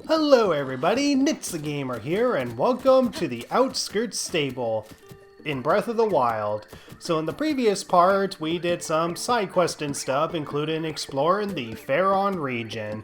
Hello everybody, Nitz the Gamer here, and welcome to the Outskirts stable in Breath of the Wild. So in the previous part, we did some side quest and stuff, including exploring the Faron region.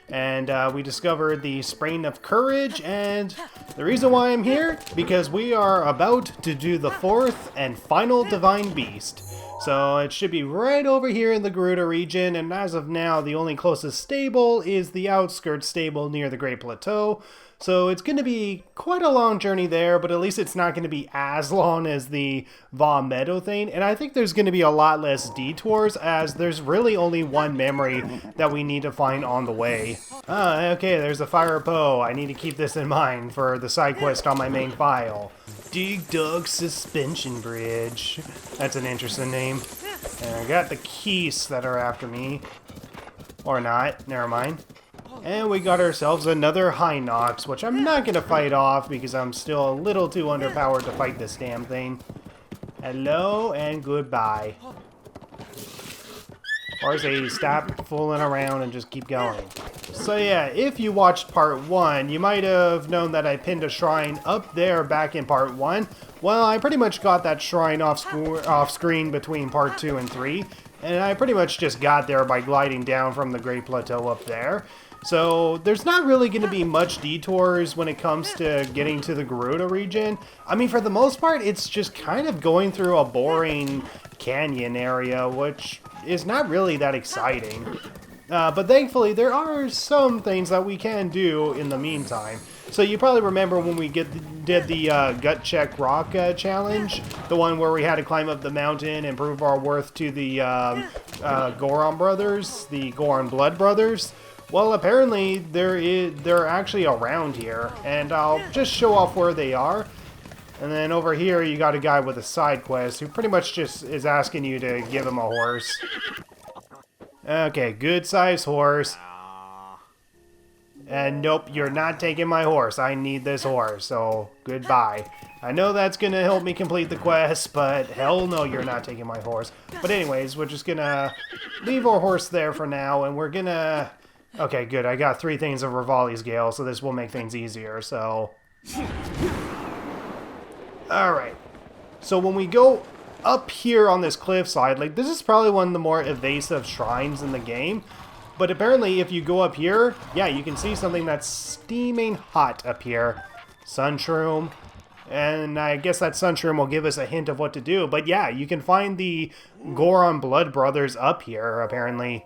And we discovered the Sprain of Courage, and the reason why I'm here, because we are about to do the fourth and final Divine Beast. So it should be right over here in the Gerudo region, and as of now, the only closest stable is the Outskirts stable near the Great Plateau. So it's going to be quite a long journey there, but at least it's not going to be as long as the Vah Meadow thing. And I think there's going to be a lot less detours, as there's really only one memory that we need to find on the way. Okay, there's a Fire Poe. I need to keep this in mind for the side quest on my main file. Digdogg Suspension Bridge. That's an interesting name. And I got the keys that are after me. Or not, never mind. And we got ourselves another High Nox, which I'm not going to fight off because I'm still a little too underpowered to fight this damn thing. Hello and goodbye. Or say stop fooling around and just keep going. So yeah, if you watched part 1, you might have known that I pinned a shrine up there back in part 1. Well, I pretty much got that shrine off screen between part 2 and 3. And I pretty much just got there by gliding down from the Great Plateau up there. So there's not really going to be much detours when it comes to getting to the Gerudo region. I mean, for the most part, it's just kind of going through a boring canyon area, which is not really that exciting. But thankfully, there are some things that we can do in the meantime. So you probably remember when we did the Gut Check Rock challenge, the one where we had to climb up the mountain and prove our worth to the Goron Brothers, the Goron Blood Brothers. Well, apparently they're actually around here, and I'll just show off where they are. And then over here you got a guy with a side quest who pretty much just is asking you to give him a horse. Okay, good size horse. And nope, you're not taking my horse. I need this horse, so goodbye. I know that's gonna help me complete the quest, but hell no, you're not taking my horse. But anyways, we're just gonna leave our horse there for now, and we're gonna... Okay, good. I got 3 things of Rivali's Gale, so this will make things easier, so... Alright. So when we go up here on this cliffside, like, this is probably one of the more evasive shrines in the game. But apparently, if you go up here, yeah, you can see something that's steaming hot up here. Sunshroom. And I guess that Sunshroom will give us a hint of what to do. But yeah, you can find the Goron Blood Brothers up here, apparently.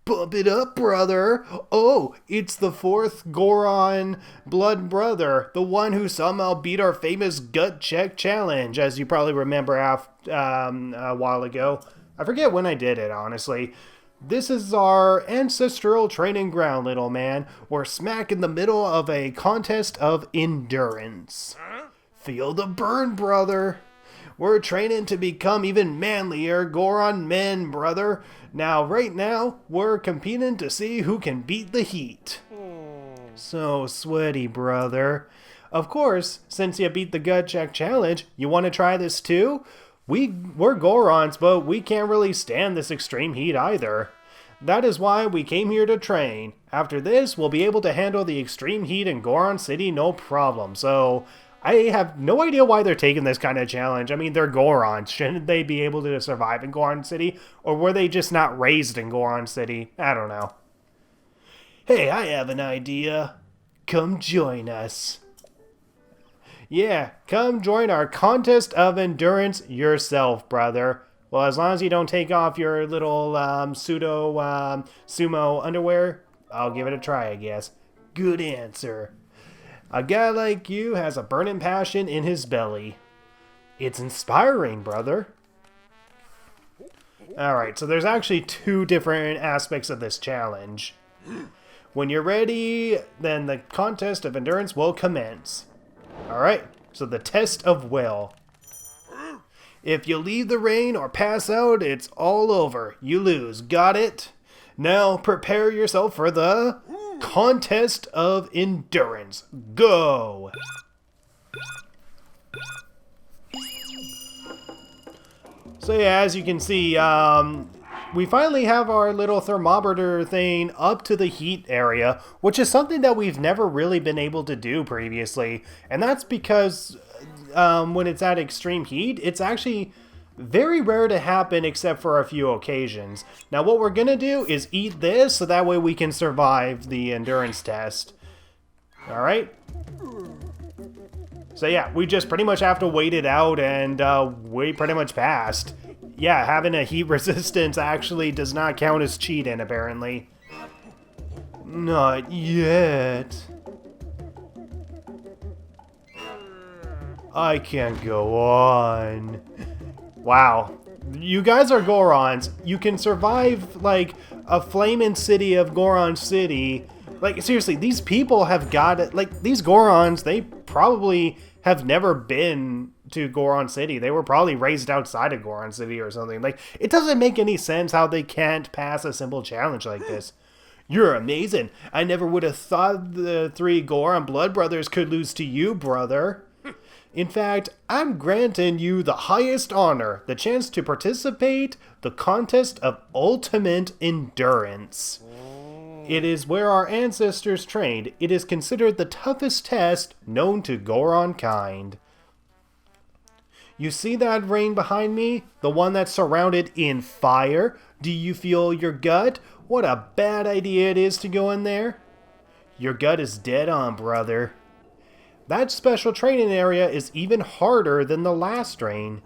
Bump it up, brother! Oh, it's the 4th Goron Blood Brother, the one who somehow beat our famous Gut Check challenge, as you probably remember a while ago. I forget when I did it, honestly. This is our ancestral training ground, little man. We're smack in the middle of a contest of endurance. Feel the burn, brother! We're training to become even manlier Goron men, brother. Now, right now, we're competing to see who can beat the heat. So sweaty, brother. Of course, since you beat the Gut Check challenge, you want to try this too? We're Gorons, but we can't really stand this extreme heat either. That is why we came here to train. After this, we'll be able to handle the extreme heat in Goron City no problem. So... I have no idea why they're taking this kind of challenge. I mean, they're Gorons. Shouldn't they be able to survive in Goron City? Or were they just not raised in Goron City? I don't know. Hey, I have an idea. Come join us. Yeah, come join our contest of endurance yourself, brother. Well, as long as you don't take off your little pseudo sumo underwear, I'll give it a try, I guess. Good answer. A guy like you has a burning passion in his belly. It's inspiring, brother. Alright, so there's actually 2 different aspects of this challenge. When you're ready, then the contest of endurance will commence. Alright, so the test of will. If you leave the rain or pass out, it's all over. You lose. Got it? Now prepare yourself for the... contest of endurance. Go! So yeah, as you can see, we finally have our little thermometer thing up to the heat area, which is something that we've never really been able to do previously. And that's because when it's at extreme heat, it's actually very rare to happen except for a few occasions. Now what we're going to do is eat this so that way we can survive the endurance test. Alright. So yeah, we just pretty much have to wait it out, and we pretty much passed. Yeah, having a heat resistance actually does not count as cheating, apparently. Not yet. I can't go on. Wow. You guys are Gorons. You can survive, like, a flaming city of Goron City. Like, seriously, these people have got it. Like, these Gorons, they probably have never been to Goron City. They were probably raised outside of Goron City or something. Like, it doesn't make any sense how they can't pass a simple challenge like this. You're amazing. I never would have thought the 3 Goron Blood Brothers could lose to you, brother. In fact, I'm granting you the highest honor, the chance to participate the contest of ultimate endurance. It is where our ancestors trained. It is considered the toughest test known to Goron kind. You see that rain behind me? The one that's surrounded in fire? Do you feel your gut? What a bad idea it is to go in there. Your gut is dead on, brother. That special training area is even harder than the last rain.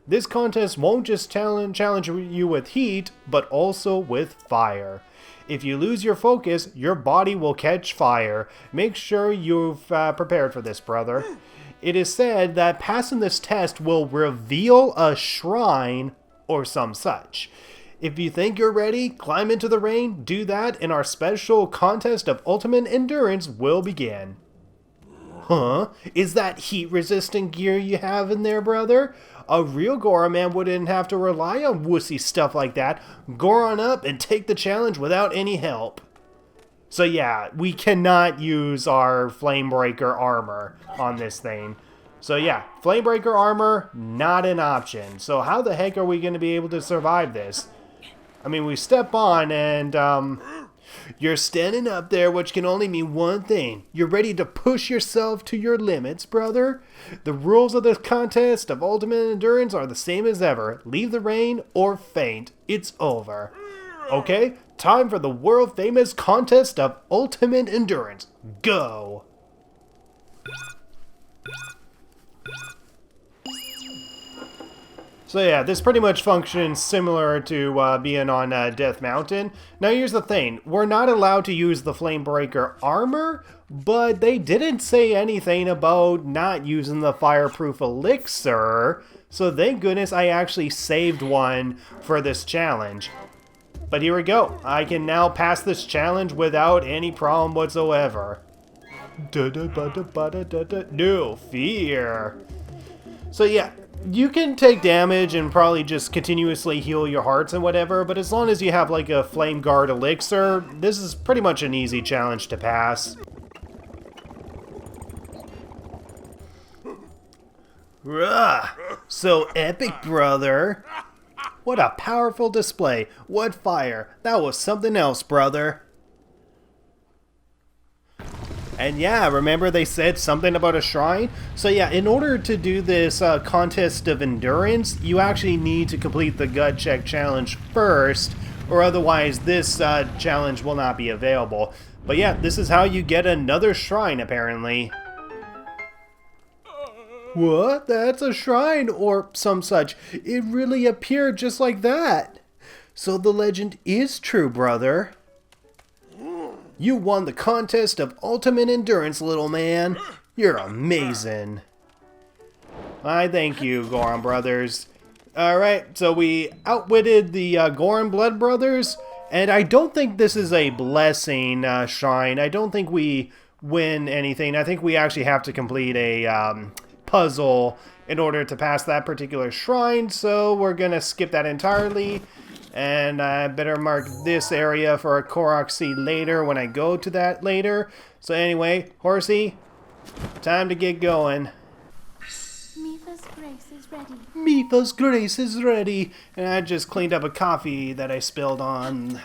This contest won't just challenge you with heat, but also with fire. If you lose your focus, your body will catch fire. Make sure you've prepared for this, brother. It is said that passing this test will reveal a shrine or some such. If you think you're ready, climb into the rain, do that, and our special contest of ultimate endurance will begin. Huh? Is that heat-resistant gear you have in there, brother? A real Goron man wouldn't have to rely on wussy stuff like that. Goron up and take the challenge without any help. So yeah, we cannot use our Flamebreaker armor on this thing. So yeah, Flamebreaker armor, not an option. So how the heck are we going to be able to survive this? I mean, we step on and, you're standing up there, which can only mean one thing. You're ready to push yourself to your limits, brother. The rules of the contest of ultimate endurance are the same as ever. Leave the rain or faint. It's over. Okay, time for the world-famous contest of ultimate endurance. Go! So yeah, this pretty much functions similar to being on Death Mountain. Now here's the thing, we're not allowed to use the Flamebreaker armor, but they didn't say anything about not using the fireproof elixir, so thank goodness I actually saved one for this challenge. But here we go, I can now pass this challenge without any problem whatsoever. No fear. So yeah, you can take damage and probably just continuously heal your hearts and whatever, but as long as you have like a Flame Guard elixir, this is pretty much an easy challenge to pass. Rah! So epic, brother! What a powerful display! What fire! That was something else, brother! And yeah, remember they said something about a shrine? So yeah, in order to do this contest of endurance, you actually need to complete the gut check challenge first, or otherwise this challenge will not be available. But yeah, this is how you get another shrine, apparently. What? That's a shrine, or some such. It really appeared just like that. So the legend is true, brother. You won the contest of ultimate endurance, little man. You're amazing. I thank you, Goron Brothers. Alright, so we outwitted the Goron Blood Brothers, and I don't think this is a blessing shrine. I don't think we win anything. I think we actually have to complete a puzzle in order to pass that particular shrine, so we're gonna skip that entirely. And I better mark this area for a Korok seed later when I go to that later. So anyway, Horsey, time to get going. Mipha's grace is ready. Mifa's grace is ready. And I just cleaned up a coffee that I spilled on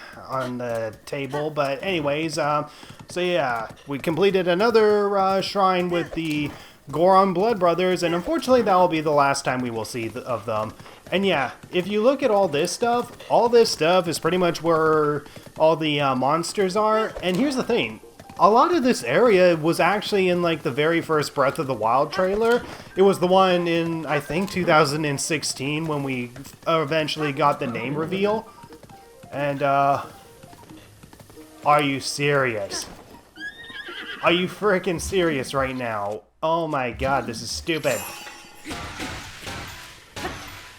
the table. But anyways, so yeah, we completed another shrine with the Goron Blood Brothers, and unfortunately that will be the last time we will see of them. And yeah, if you look at all this stuff is pretty much where all the monsters are. And here's the thing. A lot of this area was actually in like the very first Breath of the Wild trailer. It was the one in, I think, 2016 when we eventually got the name reveal. And, are you serious? Are you freaking serious right now? Oh my god, this is stupid.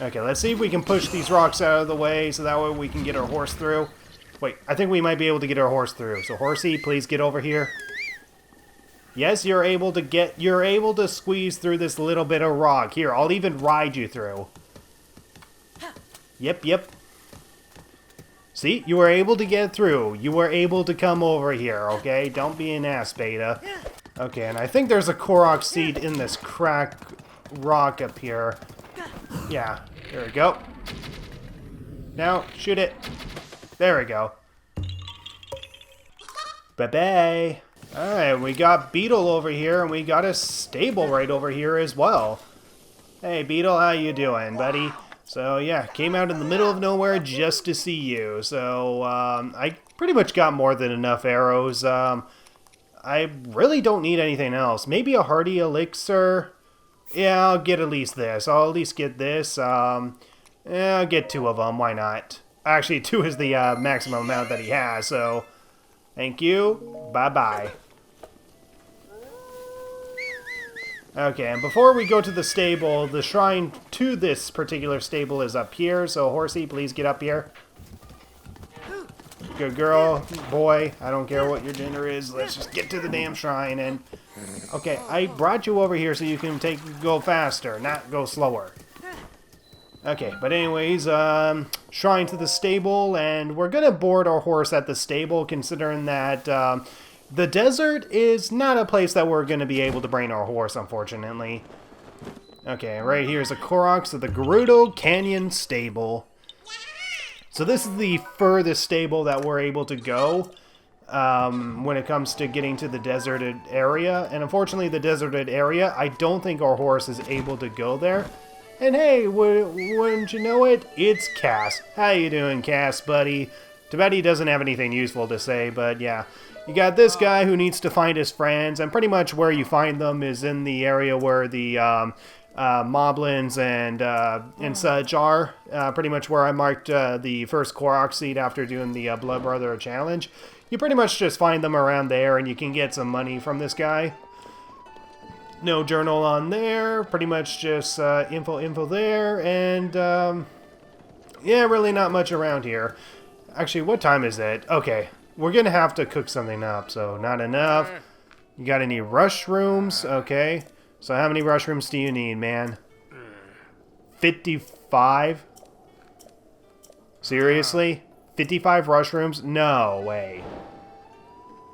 Okay, let's see if we can push these rocks out of the way so that way we can get our horse through. Wait, I think we might be able to get our horse through. So horsey, please get over here. Yes, you're able to squeeze through this little bit of rock. Here, I'll even ride you through. Yep. See, you were able to get through. You were able to come over here, okay? Don't be an ass, Beta. Okay, and I think there's a Korok seed in this crack rock up here. Yeah, there we go. Now, shoot it. There we go. Bye-bye. Alright, we got Beetle over here, and we got a stable right over here as well. Hey, Beetle, how you doing, buddy? So, yeah, came out in the middle of nowhere just to see you. So, I pretty much got more than enough arrows. I really don't need anything else. Maybe a hardy elixir. Yeah, I'll get at least this. I'll at least get this. Yeah, I'll get 2 of them. Why not? Actually, 2 is the maximum amount that he has, so thank you. Bye-bye. Okay, and before we go to the stable, the shrine to this particular stable is up here, so horsey, please get up here. Good girl, boy, I don't care what your gender is, let's just get to the damn shrine, and... Okay, I brought you over here so you can go faster, not go slower. Okay, but anyways, shrine to the stable, and we're gonna board our horse at the stable, considering that the desert is not a place that we're gonna be able to bring our horse, unfortunately. Okay, right here's a Korok, so the Gerudo Canyon Stable. So this is the furthest stable that we're able to go when it comes to getting to the deserted area, and unfortunately the deserted area, I don't think our horse is able to go there. And hey, wouldn't you know it, it's Kass. How you doing, Kass, buddy? Too bad he doesn't have anything useful to say, but yeah. You got this guy who needs to find his friends, and pretty much where you find them is in the area where the moblins and such are. Pretty much where I marked the first Korok seed after doing the Blood Brother challenge. You pretty much just find them around there, and you can get some money from this guy. No journal on there, pretty much just info there, and yeah, really not much around here. Actually, what time is it? Okay, we're gonna have to cook something up, so not enough. You got any rushrooms? Okay, so how many rushrooms do you need, man? 55? Seriously? 55 rushrooms? No way.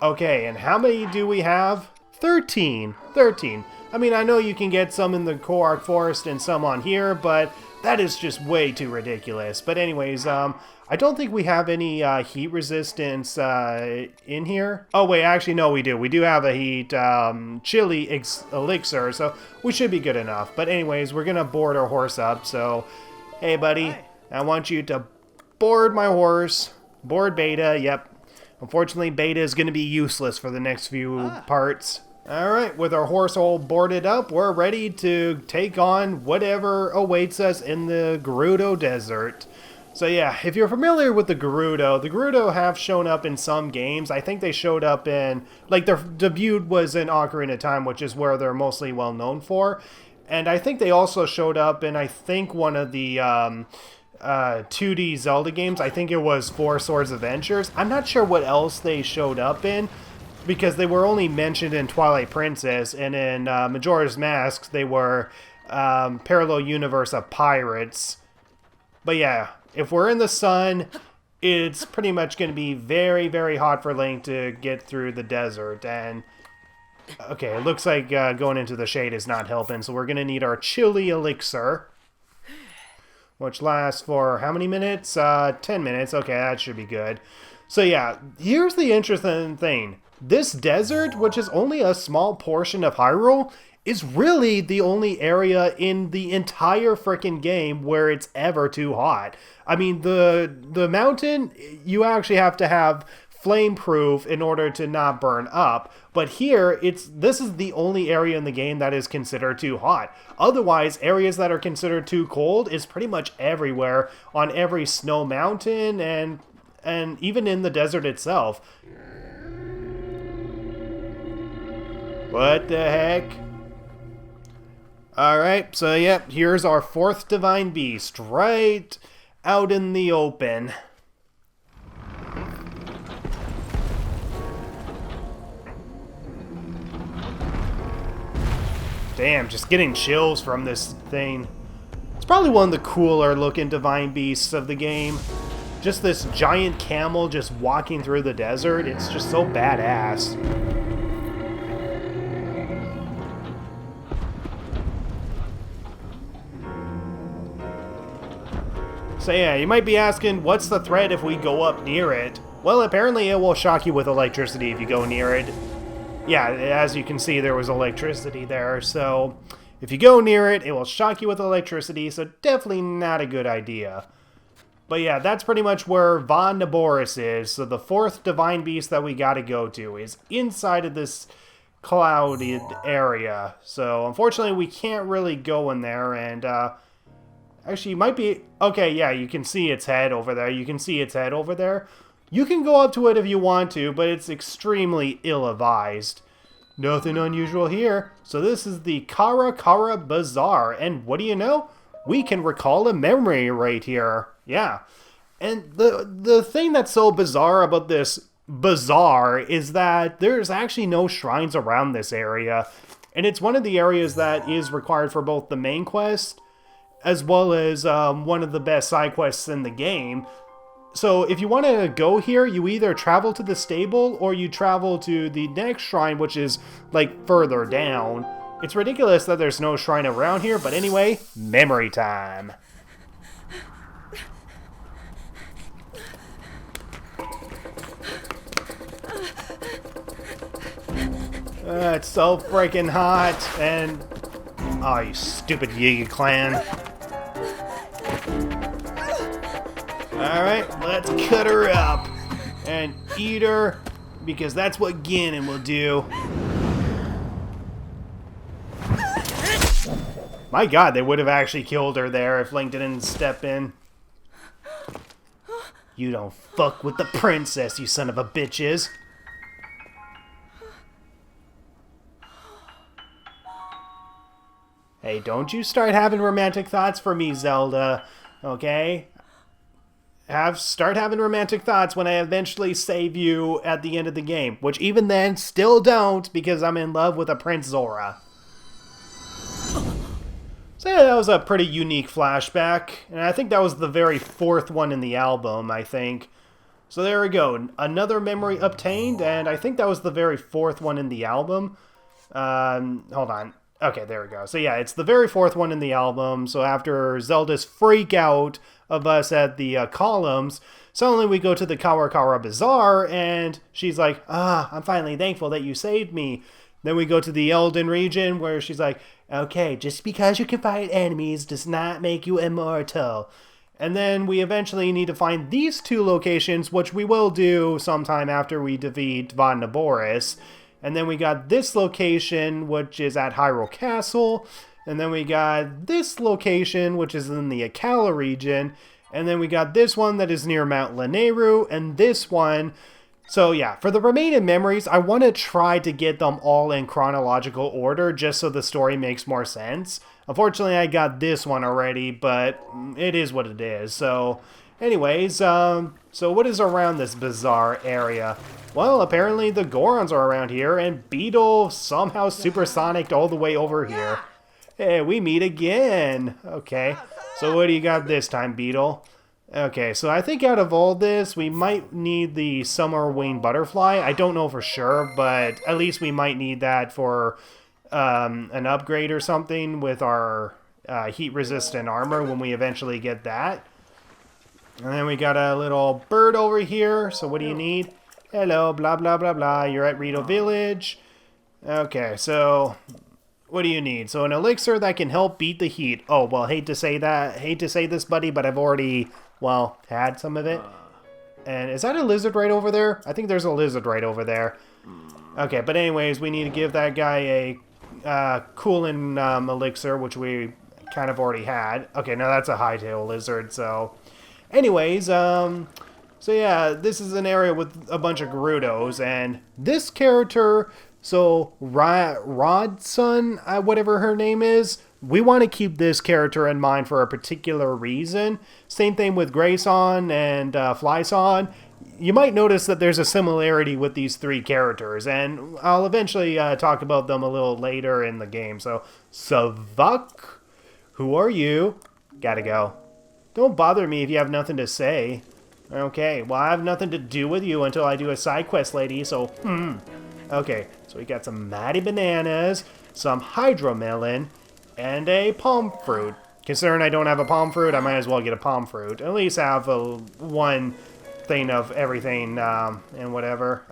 Okay, and how many do we have? 13. I mean, I know you can get some in the Korok Forest and some on here, but that is just way too ridiculous. But anyways, I don't think we have any heat resistance in here. Oh wait, actually no, we do. We do have a heat chili elixir, so we should be good enough. But anyways, we're gonna board our horse up. So, hey buddy, I want you to board my horse. Board Beta. Yep. Unfortunately, Beta is gonna be useless for the next few parts. Alright, with our horse all boarded up, we're ready to take on whatever awaits us in the Gerudo Desert. So yeah, if you're familiar with the Gerudo have shown up in some games. I think they showed up in, like their debut was in Ocarina of Time, which is where they're mostly well known for. And I think they also showed up in, I think, one of the 2D Zelda games. I think it was Four Swords Adventures. I'm not sure what else they showed up in, because they were only mentioned in Twilight Princess, and in Majora's Mask, they were parallel universe of pirates. But yeah, if we're in the sun, it's pretty much going to be very, very hot for Link to get through the desert. And, okay, it looks like going into the shade is not helping, so we're going to need our chili elixir. which lasts for how many minutes? 10 minutes. Okay, that should be good. So yeah, here's the interesting thing. This desert, which is only a small portion of Hyrule, is really the only area in the entire frickin' game where it's ever too hot. I mean, the mountain, you actually have to have flame proof in order to not burn up, but here this is the only area in the game that is considered too hot. Otherwise, areas that are considered too cold is pretty much everywhere on every snow mountain and even in the desert itself. What the heck? Alright, so yep, here's our 4th Divine Beast, right out in the open. Damn, just getting chills from this thing. It's probably one of the cooler looking Divine Beasts of the game. Just this giant camel just walking through the desert, it's just so badass. So yeah, you might be asking, what's the threat if we go up near it? Well, apparently it will shock you with electricity if you go near it. Yeah, as you can see, there was electricity there, so if you go near it, it will shock you with electricity, so definitely not a good idea. But yeah, that's pretty much where Vah Naboris is, so the 4th Divine Beast that we gotta go to is inside of this clouded area. So unfortunately, we can't really go in there, and actually, you might be... Okay, yeah, you can see its head over there. You can see its head over there. You can go up to it if you want to, but it's extremely ill-advised. Nothing unusual here. So this is the Kara Bazaar, and what do you know? We can recall a memory right here. Yeah. And the thing that's so bizarre about this bazaar is that there's actually no shrines around this area. And it's one of the areas that is required for both the main quest as well as one of the best side quests in the game. So if you want to go here, you either travel to the stable or you travel to the next shrine, which is like further down. It's ridiculous that there's no shrine around here, but anyway, memory time. It's so freaking hot, and... Oh, you stupid Yiga Clan. Alright, let's cut her up and eat her, because that's what Ganon will do. My god, they would have actually killed her there if Link didn't step in. You don't fuck with the princess, you son of a bitches. Hey, don't you start having romantic thoughts for me, Zelda, okay? Start having romantic thoughts when I eventually save you at the end of the game, which even then, still don't, because I'm in love with a Prince Zora. So yeah, that was a pretty unique flashback, and I think that was the very 4th one in the album, I think. So there we go, another memory obtained, and I think that was the very 4th one in the album. Hold on. Okay, there we go. So yeah, it's the very 4th one in the album. So after Zelda's freak out of us at the columns, suddenly we go to the Kara Bazaar, and she's like, I'm finally thankful that you saved me. Then we go to the Elden region, where she's like, okay, just because you can fight enemies does not make you immortal. And then we eventually need to find these 2 locations, which we will do sometime after we defeat Vah Naboris. And then we got this location, which is at Hyrule Castle. And then we got this location, which is in the Akala region. And then we got this one that is near Mount Lanayru. And this one. So yeah, for the remaining memories, I want to try to get them all in chronological order, just so the story makes more sense. Unfortunately, I got this one already, but it is what it is. So anyways, so what is around this Bazaar area? Well, apparently the Gorons are around here, and Beetle somehow supersonicked all the way over here. Hey, we meet again. Okay, so what do you got this time, Beetle? Okay, so I think out of all this, we might need the Summer Wing Butterfly. I don't know for sure, but at least we might need that for an upgrade or something with our heat-resistant armor when we eventually get that. And then we got a little bird over here. So what do you need? Hello, blah, blah, blah, blah. You're at Gerudo Village. Okay, so what do you need? So an elixir that can help beat the heat. Oh, well, hate to say that. Hate to say this, buddy, but I've already, well, had some of it. And is that a lizard right over there? I think there's a lizard right over there. Okay, but anyways, we need to give that guy a cooling elixir, which we kind of already had. Okay, now that's a hightail lizard, so... Anyways, so yeah, this is an area with a bunch of Gerudos, and this character, so Rodson, whatever her name is, we want to keep this character in mind for a particular reason. Same thing with Grayson and Flyson. You might notice that there's a similarity with these three characters, and I'll eventually talk about them a little later in the game. So, Savuk, who are you? Gotta go. Don't bother me if you have nothing to say. Okay, well, I have nothing to do with you until I do a side quest, lady, so, Okay, so we got some Matty Bananas, some Hydromelon, and a palm fruit. Considering I don't have a palm fruit, I might as well get a palm fruit. At least have one thing of everything, and whatever.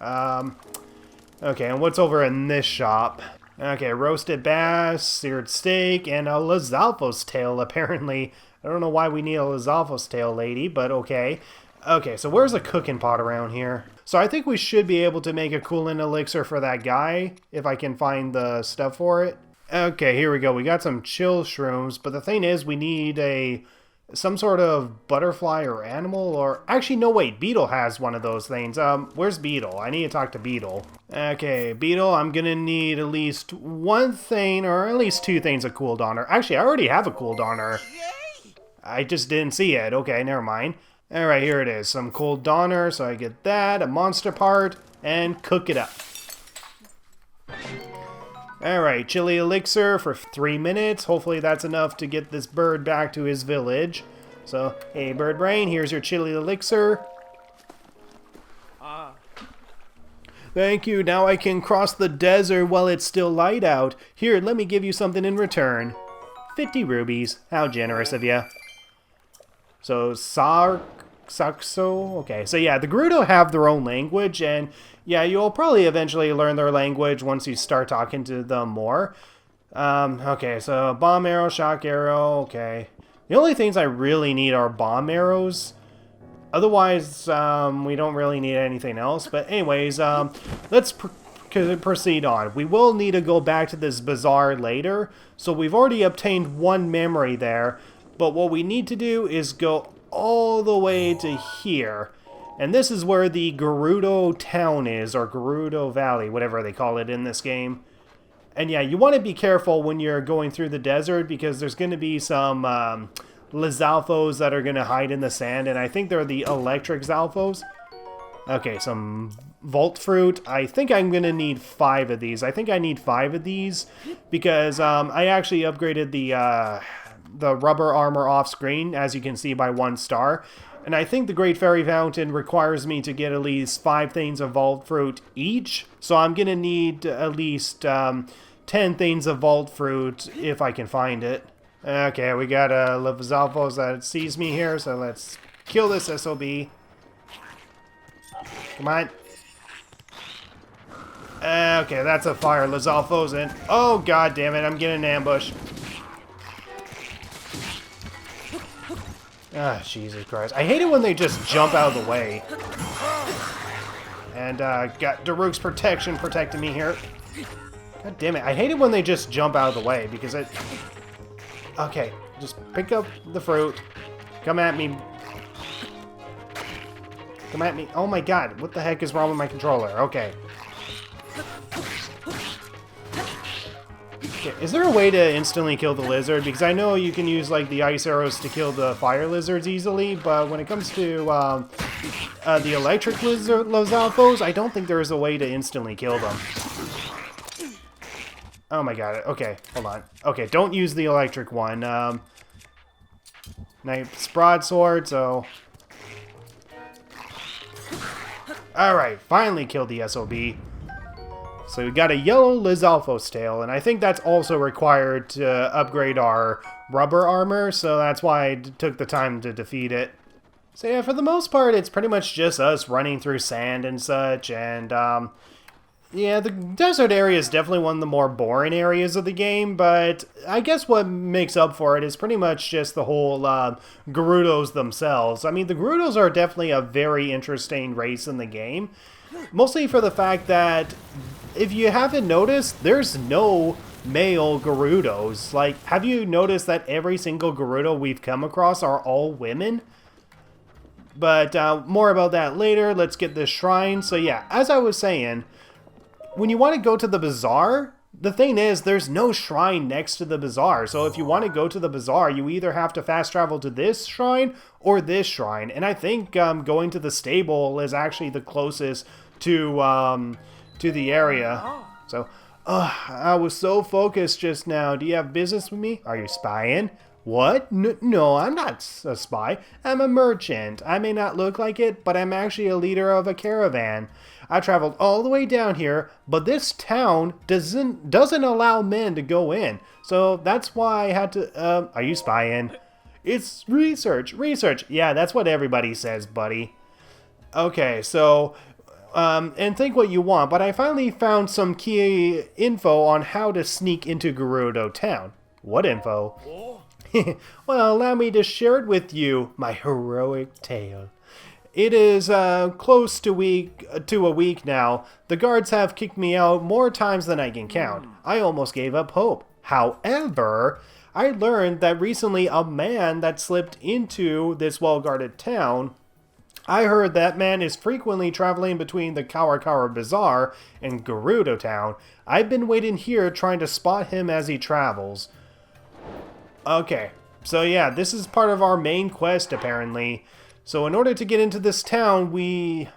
Okay, and what's over in this shop? Okay, roasted bass, seared steak, and a Lizalfo's tail, apparently. I don't know why we need a Lizalfo's tail, lady, but okay. Okay, so where's a cooking pot around here? So I think we should be able to make a cooling elixir for that guy, if I can find the stuff for it. Okay, here we go. We got some chill shrooms, but the thing is, we need some sort of butterfly or animal, or... Actually, no, wait. Beetle has one of those things. Where's Beetle? I need to talk to Beetle. Okay, Beetle, I'm gonna need at least one thing, or at least two things of cooldowner. Actually, I already have a cooldowner. I just didn't see it. Okay, never mind. Alright, here it is. Some cooldowner, so I get that, a monster part, and cook it up. Alright, chili elixir for 3 minutes. Hopefully that's enough to get this bird back to his village. So, hey, Bird Brain, here's your chili elixir. Thank you, now I can cross the desert while it's still light out. Here, let me give you something in return. 50 rubies. How generous of you. So, Saxo? Okay, so yeah, the Gerudo have their own language, and yeah, you'll probably eventually learn their language once you start talking to them more. Okay, so bomb arrow, shock arrow, okay. The only things I really need are bomb arrows. Otherwise, we don't really need anything else. But anyways, let's proceed on. We will need to go back to this bazaar later. So we've already obtained one memory there. But what we need to do is go all the way to here. And this is where the Gerudo town is, or Gerudo Valley, whatever they call it in this game. And yeah, you want to be careful when you're going through the desert, because there's going to be some Lizalfos that are going to hide in the sand, and I think they're the electric Zalfos. Okay, some Volt Fruit. I think I'm going to need 5 of these. I think I need 5 of these, because I actually upgraded the rubber armor off screen, as you can see, by 1 star. And I think the Great Fairy Fountain requires me to get at least 5 things of Vault Fruit each. So I'm going to need at least 10 things of Vault Fruit if I can find it. Okay, we got Lizalfos that sees me here, so let's kill this SOB. Come on. Okay, that's a fire. Lizalfos in. Oh, god damn it, I'm getting an ambush. Ah, Jesus Christ. I hate it when they just jump out of the way. And, got Daruk's protection protecting me here. God damn it. I hate it when they just jump out of the way, because it... Okay, just pick up the fruit. Come at me. Come at me. Oh my god, what the heck is wrong with my controller? Okay. Is there a way to instantly kill the lizard? Because I know you can use like the ice arrows to kill the fire lizards easily, but when it comes to the electric Lizalfos, I don't think there is a way to instantly kill them. Oh my god, okay, hold on. Okay, don't use the electric one. Knife's broadsword, so... Alright, finally killed the SOB. So we got a yellow Lizalfo's tail, and I think that's also required to upgrade our rubber armor, so that's why I took the time to defeat it. So yeah, for the most part, it's pretty much just us running through sand and such, and yeah, the desert area is definitely one of the more boring areas of the game, but I guess what makes up for it is pretty much just the whole Gerudos themselves. I mean, the Gerudos are definitely a very interesting race in the game, mostly for the fact that, if you haven't noticed, there's no male Gerudos. Like, have you noticed that every single Gerudo we've come across are all women? But more about that later. Let's get this shrine. So yeah, as I was saying, when you want to go to the Bazaar, the thing is, there's no shrine next to the Bazaar. So if you want to go to the Bazaar, you either have to fast travel to this shrine or this shrine. And I think going to the stable is actually the closest to the area. So, I was so focused just now. Do you have business with me? Are you spying? What? No, I'm not a spy. I'm a merchant. I may not look like it, but I'm actually a leader of a caravan. I traveled all the way down here, but this town doesn't allow men to go in. So that's why I had to, are you spying? It's research. Yeah, that's what everybody says, buddy. Okay, so, and think what you want, but I finally found some key info on how to sneak into Gerudo town. What info? Well, allow me to share it with you, my heroic tale. It is close to a week now. The guards have kicked me out more times than I can count. I almost gave up hope. However, I learned that recently a man that slipped into this well-guarded town, I heard that man is frequently traveling between the Kawa Bazaar and Gerudo town. I've been waiting here trying to spot him as he travels. Okay, so yeah, this is part of our main quest apparently. So in order to get into this town, we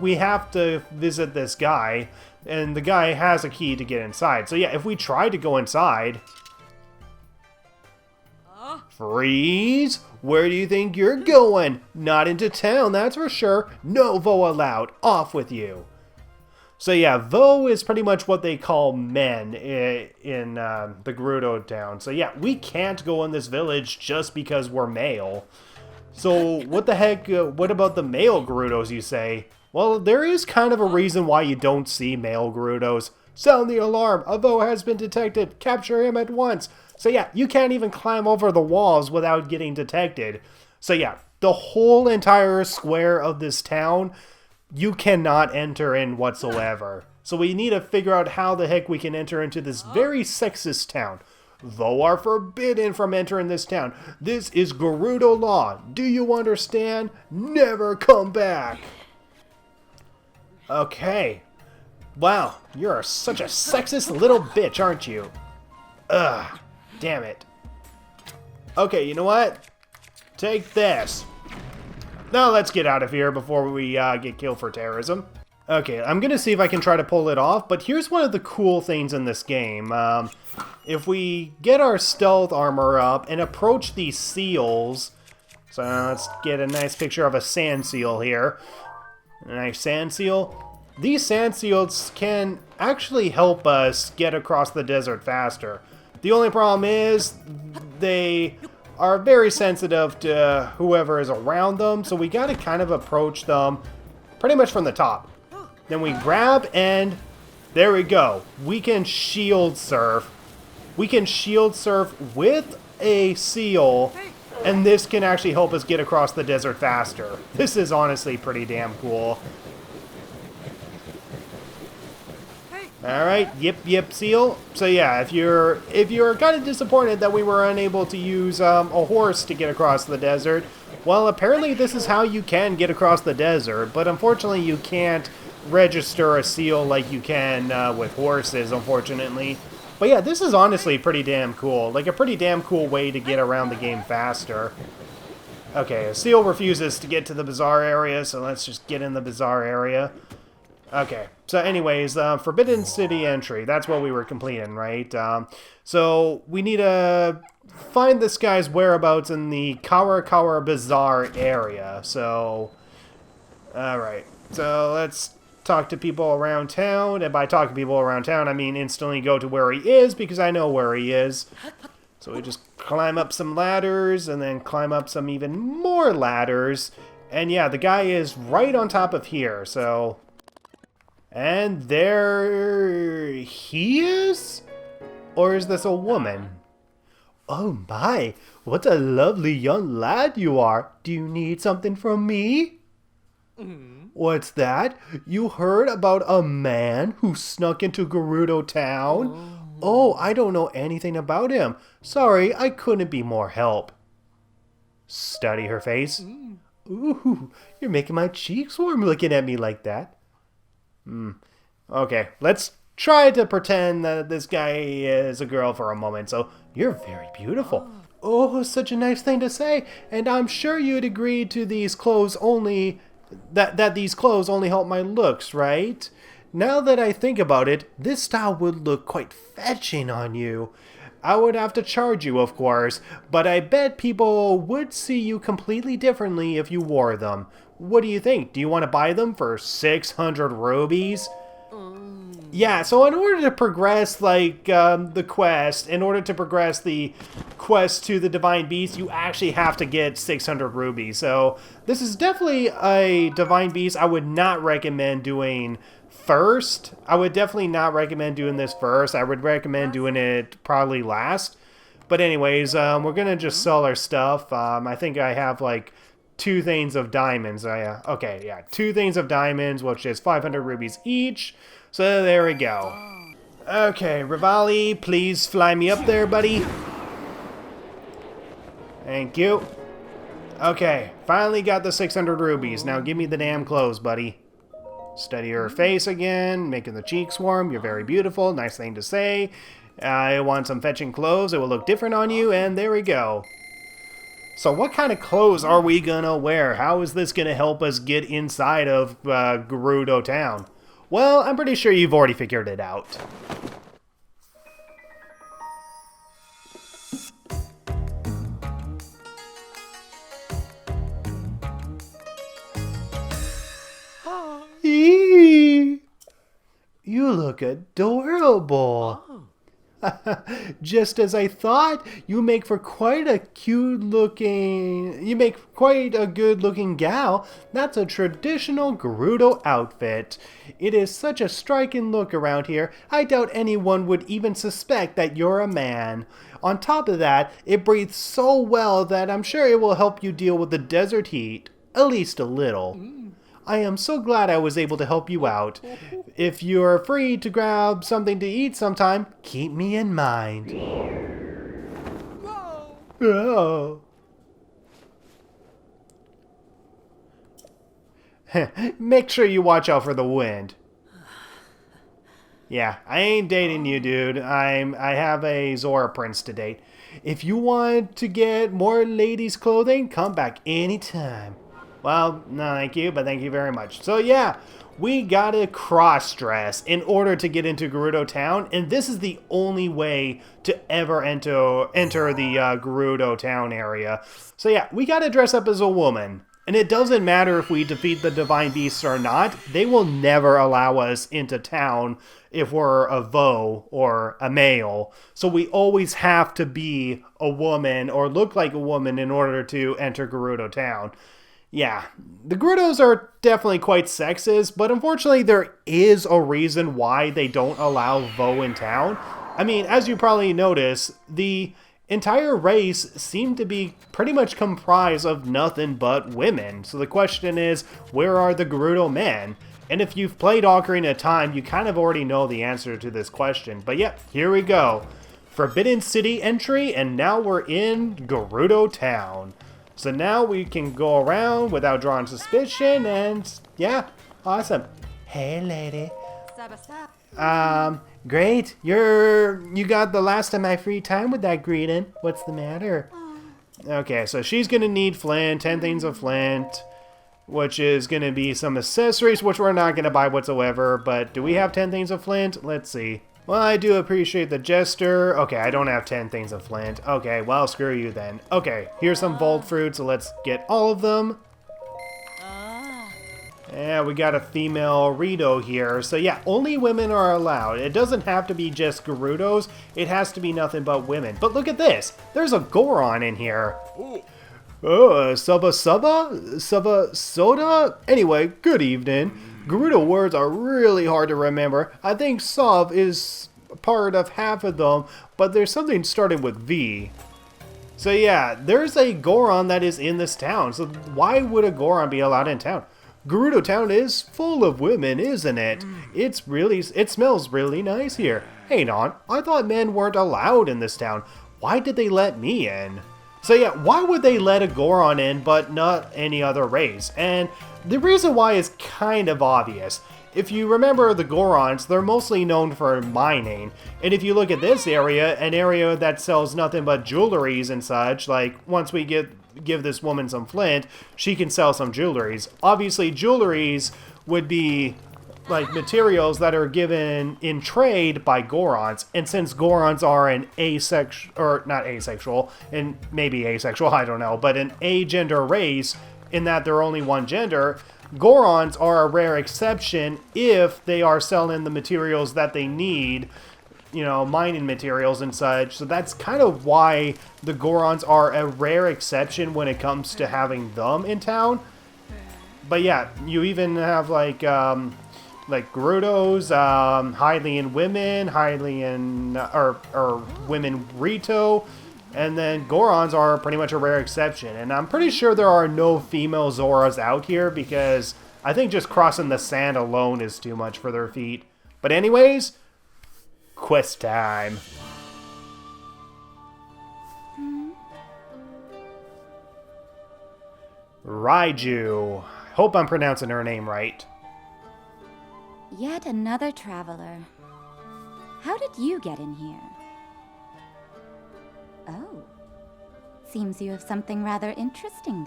have to visit this guy, and the guy has a key to get inside. So yeah, if we try to go inside... Freeze! Where do you think you're going? Not into town, that's for sure. No Voe allowed. Off with you. So yeah, Voe is pretty much what they call men in the Gerudo town. So yeah, we can't go in this village just because we're male. So what the heck, what about the male Gerudos, you say? Well, there is kind of a reason why you don't see male Gerudos. Sound the alarm! A Voe has been detected! Capture him at once! So yeah, you can't even climb over the walls without getting detected. So yeah, the whole entire square of this town, you cannot enter in whatsoever. So we need to figure out how the heck we can enter into this very sexist town. Voe are forbidden from entering this town. This is Gerudo law. Do you understand? Never come back. Okay. Wow, you're such a sexist little bitch, aren't you? Ugh. Damn it. Okay, you know what? Take this. Now let's get out of here before we get killed for terrorism. Okay, I'm gonna see if I can try to pull it off, but here's one of the cool things in this game. If we get our stealth armor up and approach these seals, so let's get a nice picture of a sand seal here. A nice sand seal. These sand seals can actually help us get across the desert faster. The only problem is they are very sensitive to whoever is around them, so we gotta kind of approach them pretty much from the top. Then we grab and there we go. We can shield surf. We can shield surf with a seal, and this can actually help us get across the desert faster. This is honestly pretty damn cool. Alright, yip, seal. So yeah, if you're kind of disappointed that we were unable to use a horse to get across the desert, well, apparently this is how you can get across the desert, but unfortunately you can't register a seal like you can with horses, unfortunately. But yeah, this is honestly pretty damn cool. Like a pretty damn cool way to get around the game faster. Okay, a seal refuses to get to the Bazaar area, so let's just get in the Bazaar area. Okay, so anyways, Forbidden City entry, that's what we were completing, right? So we need to find this guy's whereabouts in the Kawa Bazaar area, so... Alright, so let's talk to people around town. And by talking to people around town, I mean instantly go to where he is because I know where he is. So we just climb up some ladders and then climb up some even more ladders. And yeah, the guy is right on top of here, so... And there he is? Or is this a woman? Oh my, what a lovely young lad you are. Do you need something from me? What's that? You heard about a man who snuck into Gerudo Town? Oh, I don't know anything about him. Sorry, I couldn't be more help. Study her face. Ooh, you're making my cheeks warm looking at me like that. Okay, let's try to pretend that this guy is a girl for a moment. So, you're very beautiful. Oh, such a nice thing to say. And I'm sure you'd agree to these clothes only... That these clothes only help my looks, right? Now that I think about it, this style would look quite fetching on you. I would have to charge you, of course, but I bet people would see you completely differently if you wore them. What do you think? Do you want to buy them for 600 rubies? Yeah, so in order to progress, like, the quest, in order to progress the quest to the Divine Beast, you actually have to get 600 rubies. So, this is definitely a Divine Beast I would not recommend doing first. I would definitely not recommend doing this first. I would recommend doing it probably last. But anyways, we're gonna just sell our stuff. I think I have, like, 2 things of diamonds. Okay, yeah, 2 things of diamonds, which is 500 rubies each. So there we go. Okay, Rivali, please fly me up there, buddy. Thank you. Okay, finally got the 600 rubies. Now give me the damn clothes, buddy. Study her face again, making the cheeks warm. You're very beautiful. Nice thing to say. I want some fetching clothes. It will look different on you, and there we go. So what kind of clothes are we gonna wear? How is this gonna help us get inside of Gerudo Town? Well, I'm pretty sure you've already figured it out. Eee! You look adorable. Just as I thought, you make for quite a You make quite a good-looking gal. That's a traditional Gerudo outfit. It is such a striking look around here, I doubt anyone would even suspect that you're a man. On top of that, it breathes so well that I'm sure it will help you deal with the desert heat. At least a little. I am so glad I was able to help you out. If you're free to grab something to eat sometime, keep me in mind. Oh. Make sure you watch out for the wind. Yeah, I ain't dating you, dude. I have a Zora prince to date. If you want to get more ladies' clothing, come back anytime. Well, no thank you, but thank you very much. So yeah, we gotta cross-dress in order to get into Gerudo Town, and this is the only way to ever enter the Gerudo Town area. So yeah, we gotta dress up as a woman. And it doesn't matter if we defeat the Divine Beasts or not, they will never allow us into town if we're a Voe or a male. So we always have to be a woman or look like a woman in order to enter Gerudo Town. Yeah, the Gerudos are definitely quite sexist, but unfortunately there is a reason why they don't allow Voe in town. I mean, as you probably notice, the entire race seemed to be pretty much comprised of nothing but women. So the question is, where are the Gerudo men? And if you've played Ocarina of Time, you kind of already know the answer to this question. But yep, here we go. Forbidden City entry, and now we're in Gerudo Town. So now we can go around without drawing suspicion, and yeah, awesome. Hey, lady. Great. You got the last of my free time with that greeting. What's the matter? Okay, so she's gonna need flint, 10 things of flint, which is gonna be some accessories, which we're not gonna buy whatsoever, but do we have 10 things of flint? Let's see. Well, I do appreciate the jester. Okay, I don't have 10 things of flint. Okay, well, screw you then. Okay, here's some vault fruit, so let's get all of them. Yeah, we got a female Rito here. So yeah, only women are allowed. It doesn't have to be just Gerudos. It has to be nothing but women. But look at this. There's a Goron in here. Suba Soda? Anyway, good evening. Gerudo words are really hard to remember. I think Sov is part of half of them, but there's something starting with V. So yeah, there's a Goron that is in this town. So why would a Goron be allowed in town? Gerudo Town is full of women, isn't it? It smells really nice here. Hang on, I thought men weren't allowed in this town. Why did they let me in? So yeah, why would they let a Goron in but not any other race? And the reason why is kind of obvious. If you remember the Gorons, they're mostly known for mining. And if you look at this area, an area that sells nothing but jewelries and such, like once we give this woman some flint, she can sell some jewelries. Obviously, jewelries would be like materials that are given in trade by Gorons, and since Gorons are an asexual, or not asexual, and maybe asexual, I don't know, but an agender race in that they're only one gender, Gorons are a rare exception if they are selling the materials that they need, you know, mining materials and such. So that's kind of why the Gorons are a rare exception when it comes to having them in town. But yeah, you even have like Gerudos, Hylian women, or women Rito, and then Gorons are pretty much a rare exception. And I'm pretty sure there are no female Zoras out here because I think just crossing the sand alone is too much for their feet. But anyways, quest time. Riju. Hope I'm pronouncing her name right. Yet another traveler. How did you get in here? Oh. Seems you have something rather interesting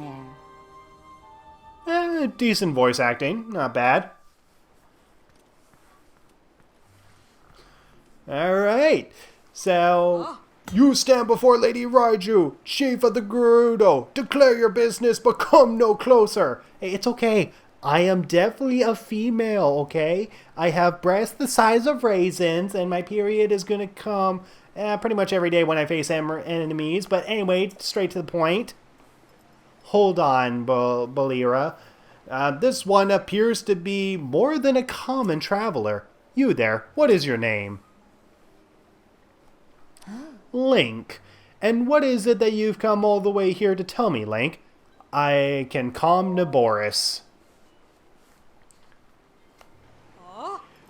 there. Decent voice acting. Not bad. Alright. So, you stand before Lady Riju, chief of the Gerudo. Declare your business, but come no closer. Hey, it's okay. I am definitely a female, okay? I have breasts the size of raisins, and my period is gonna come pretty much every day when I face enemies. But anyway, straight to the point. Hold on, Balira. This one appears to be more than a common traveler. You there, what is your name? Link. And what is it that you've come all the way here to tell me, Link? I can calm Naboris.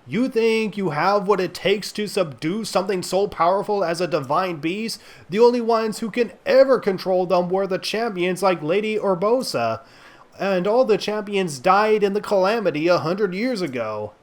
You think you have what it takes to subdue something so powerful as a divine beast? The only ones who can ever control them were the champions like Lady Urbosa. And all the champions died in the calamity 100 years ago.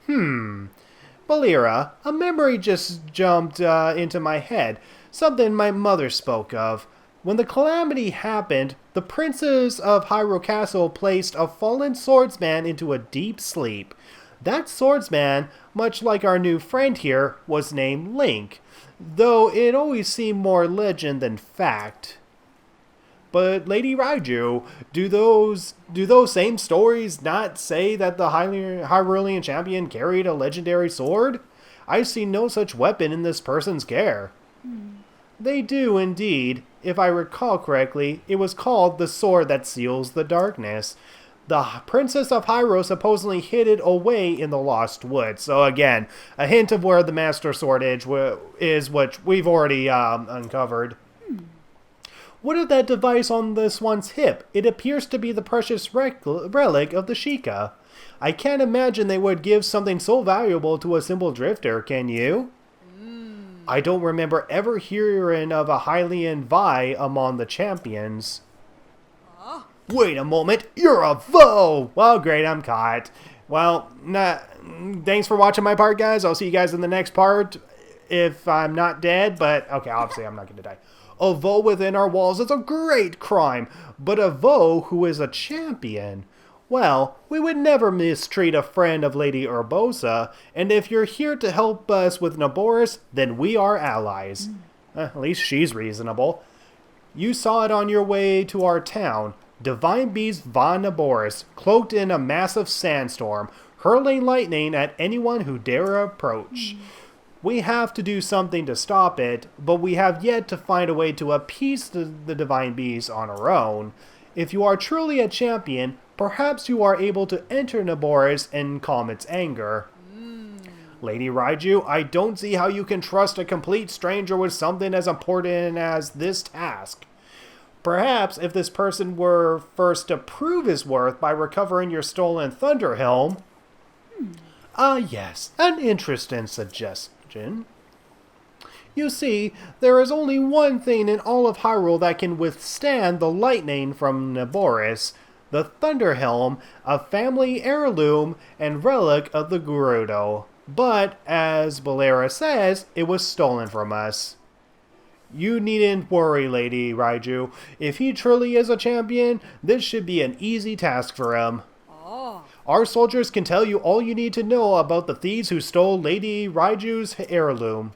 Balira, a memory just jumped into my head. Something my mother spoke of. When the calamity happened, the princes of Hyrule Castle placed a fallen swordsman into a deep sleep. That swordsman, much like our new friend here, was named Link, though it always seemed more legend than fact. But Lady Riju, do those same stories not say that the Hyrulean champion carried a legendary sword? I see no such weapon in this person's care. They do indeed. If I recall correctly, it was called the Sword That Seals the Darkness. The Princess of Hyrule supposedly hid it away in the Lost Woods. So again, a hint of where the Master Sword is, which we've already uncovered. What of that device on this one's hip? It appears to be the precious relic of the Sheikah. I can't imagine they would give something so valuable to a simple drifter, can you? I don't remember ever hearing of a Hylian Vi among the champions. Wait a moment, you're a Voe! Well, great, I'm caught. Well, thanks for watching my part, guys. I'll see you guys in the next part, if I'm not dead, but okay, obviously I'm not going to die. A Voe within our walls is a great crime, but a Voe who is a champion... Well, we would never mistreat a friend of Lady Urbosa, and if you're here to help us with Naboris, then we are allies. At least she's reasonable. You saw it on your way to our town. divine beast Vah Naboris, cloaked in a massive sandstorm, hurling lightning at anyone who dare approach. We have to do something to stop it, but we have yet to find a way to appease the divine beast on our own. If you are truly a champion, perhaps you are able to enter Naboris and calm its anger. Lady Riju, I don't see how you can trust a complete stranger with something as important as this task. Perhaps if this person were first to prove his worth by recovering your stolen Thunder Helm. Yes, an interesting suggestion. You see, there is only one thing in all of Hyrule that can withstand the lightning from Naboris, the Thunder Helm, a family heirloom and relic of the Gerudo. But, as Balera says, it was stolen from us. You needn't worry, Lady Riju. If he truly is a champion, this should be an easy task for him. Our soldiers can tell you all you need to know about the thieves who stole Lady Riju's heirloom.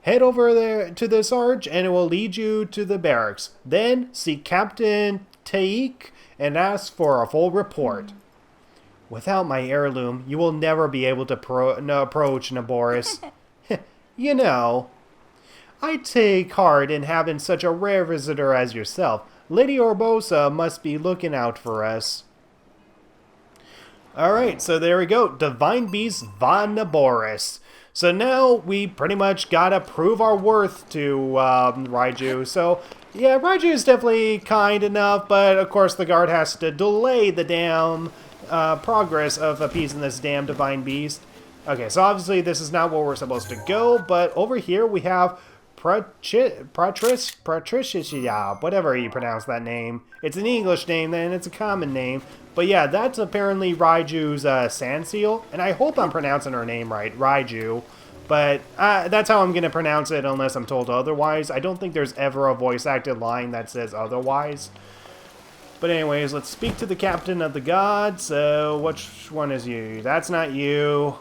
Head over there to this arch and it will lead you to the barracks. Then, see Captain Taik and ask for a full report. Without my heirloom, you will never be able to approach Naboris. You know, I take heart in having such a rare visitor as yourself. Lady Urbosa must be looking out for us. Alright, so there we go. Divine Beast Vah Naboris. So now we pretty much gotta prove our worth to Riju. So, yeah, Riju is definitely kind enough, but of course the guard has to delay the damn progress of appeasing this damn divine beast. Okay, so obviously this is not where we're supposed to go, but over here we have Patricia, whatever you pronounce that name. It's an English name and it's a common name. But yeah, that's apparently Riju's sand seal, and I hope I'm pronouncing her name right, Riju. But that's how I'm going to pronounce it unless I'm told otherwise. I don't think there's ever a voice-acted line that says otherwise. But anyways, let's speak to the captain of the gods. So, which one is you? That's not you.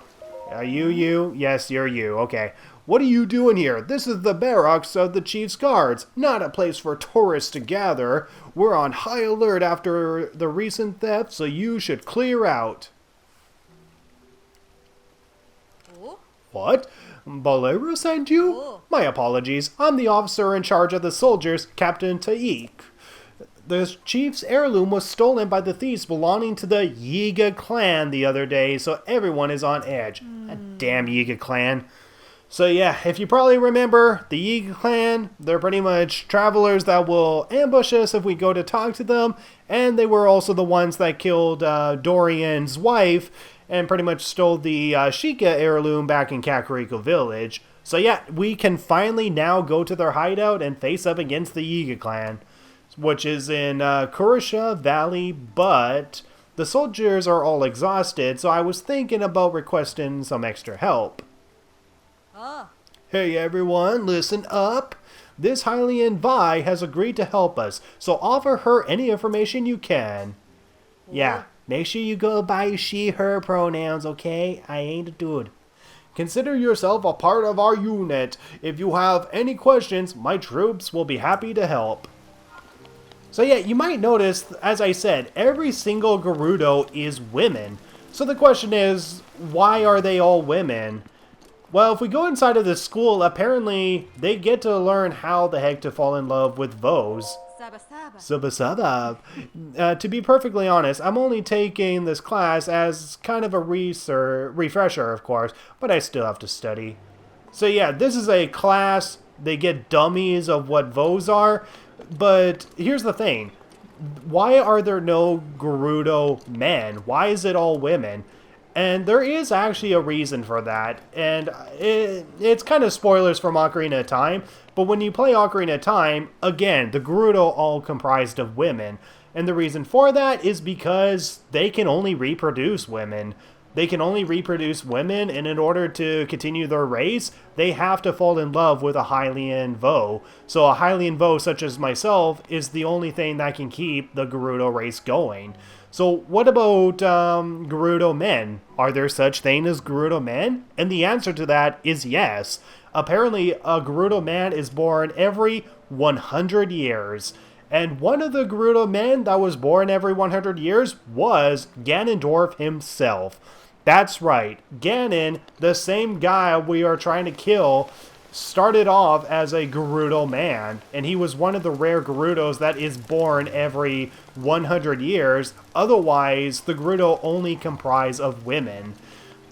Are you you? Yes, you're you. Okay. What are you doing here? This is the barracks of the chief's guards, not a place for tourists to gather. We're on high alert after the recent theft, so you should clear out. What? Balera sent you? My apologies. I'm the officer in charge of the soldiers, Captain Taik. The chief's heirloom was stolen by the thieves belonging to the Yiga Clan the other day, so everyone is on edge. Damn Yiga Clan. So yeah, if you probably remember, the Yiga Clan, they're pretty much travelers that will ambush us if we go to talk to them, and they were also the ones that killed Dorian's wife and pretty much stole the Sheikah heirloom back in Kakariko Village. So yeah, we can finally now go to their hideout and face up against the Yiga Clan, which is in Kurusha Valley, but the soldiers are all exhausted, so I was thinking about requesting some extra help. Hey everyone, listen up. This Hylian Vi has agreed to help us, so offer her any information you can. Yeah, make sure you go by she, her pronouns, okay? I ain't a dude. Consider yourself a part of our unit. If you have any questions, my troops will be happy to help. So yeah, you might notice, as I said, every single Gerudo is women. So the question is, why are they all women? Well, if we go inside of this school, apparently they get to learn how the heck to fall in love with Voes. Saba. To be perfectly honest, I'm only taking this class as kind of a refresher, of course, but I still have to study. So yeah, this is a class, they get dummies of what Voes are, but here's the thing. Why are there no Gerudo men? Why is it all women? And there is actually a reason for that, and it's kind of spoilers from Ocarina of Time, but when you play Ocarina of Time, again, the Gerudo all comprised of women, and the reason for that is because they can only reproduce women. They can only reproduce women, and in order to continue their race, they have to fall in love with a Hylian Voe. So a Hylian Voe such as myself is the only thing that can keep the Gerudo race going. So what about Gerudo men? Are there such thing as Gerudo men? And the answer to that is yes. Apparently, a Gerudo man is born every 100 years. And one of the Gerudo men that was born every 100 years was Ganondorf himself. That's right, Ganon, the same guy we are trying to kill, started off as a Gerudo man, and he was one of the rare Gerudos that is born every 100 years. Otherwise, the Gerudo only comprise of women.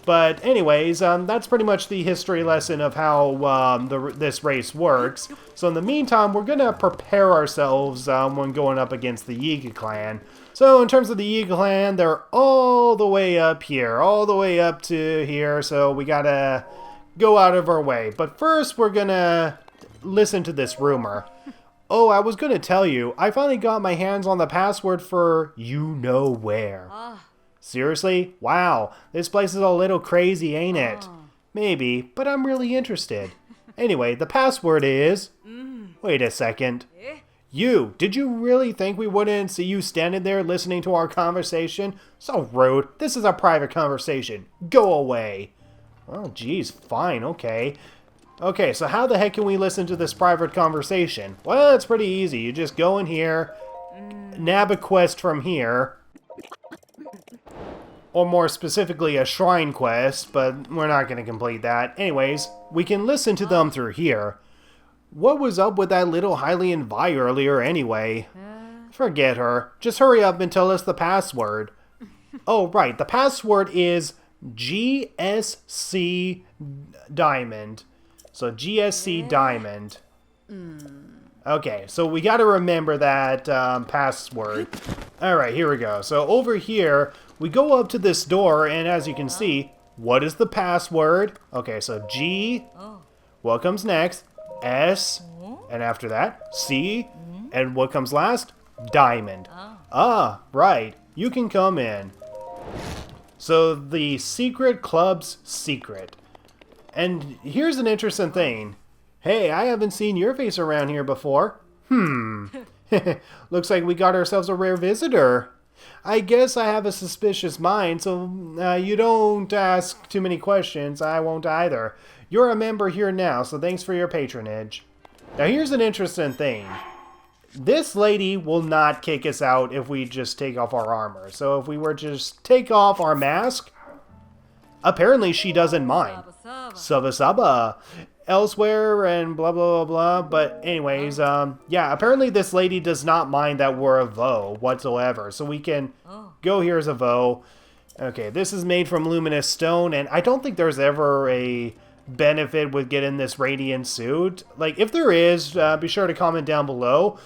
But anyways, that's pretty much the history lesson of how this race works. So in the meantime, we're going to prepare ourselves when going up against the Yiga Clan. So in terms of the Yiga Clan, they're all the way up here, all the way up to here, so we got to go out of our way. But first, we're going to listen to this rumor. Oh, I was going to tell you, I finally got my hands on the password for you-know-where. Seriously? Wow, this place is a little crazy, ain't it? Maybe, but I'm really interested. Anyway, the password is... Wait a second. Did you really think we wouldn't see you standing there listening to our conversation? So rude. This is a private conversation. Go away. Oh, geez, fine, okay. Okay, so how the heck can we listen to this private conversation? Well, it's pretty easy. You just go in here, nab a quest from here, or more specifically, a shrine quest, but we're not going to complete that. Anyways, we can listen to them through here. What was up with that little Hylian Vi earlier anyway? Forget her. Just hurry up and tell us the password. Oh, right. The password is GSC Diamond. So GSC Diamond. Okay, so we got to remember that password. Alright, here we go. So over here, we go up to this door, and as you can see, what is the password? Okay, so G, what comes next? S, and after that, C, and what comes last? Diamond. Ah, right. You can come in. So the secret club's secret. And here's an interesting thing. Hey, I haven't seen your face around here before. Looks like we got ourselves a rare visitor. I guess I have a suspicious mind, so you don't ask too many questions. I won't either. You're a member here now, so thanks for your patronage. Now here's an interesting thing. This lady will not kick us out if we just take off our armor. So if we were to just take off our mask, apparently she doesn't mind. Saba Saba. Elsewhere and blah blah blah blah. But anyways, yeah, apparently this lady does not mind that we're a Voe whatsoever. So we can go here as a Voe. Okay, this is made from luminous stone, and I don't think there's ever a benefit with getting this radiant suit. Like, if there is, be sure to comment down below.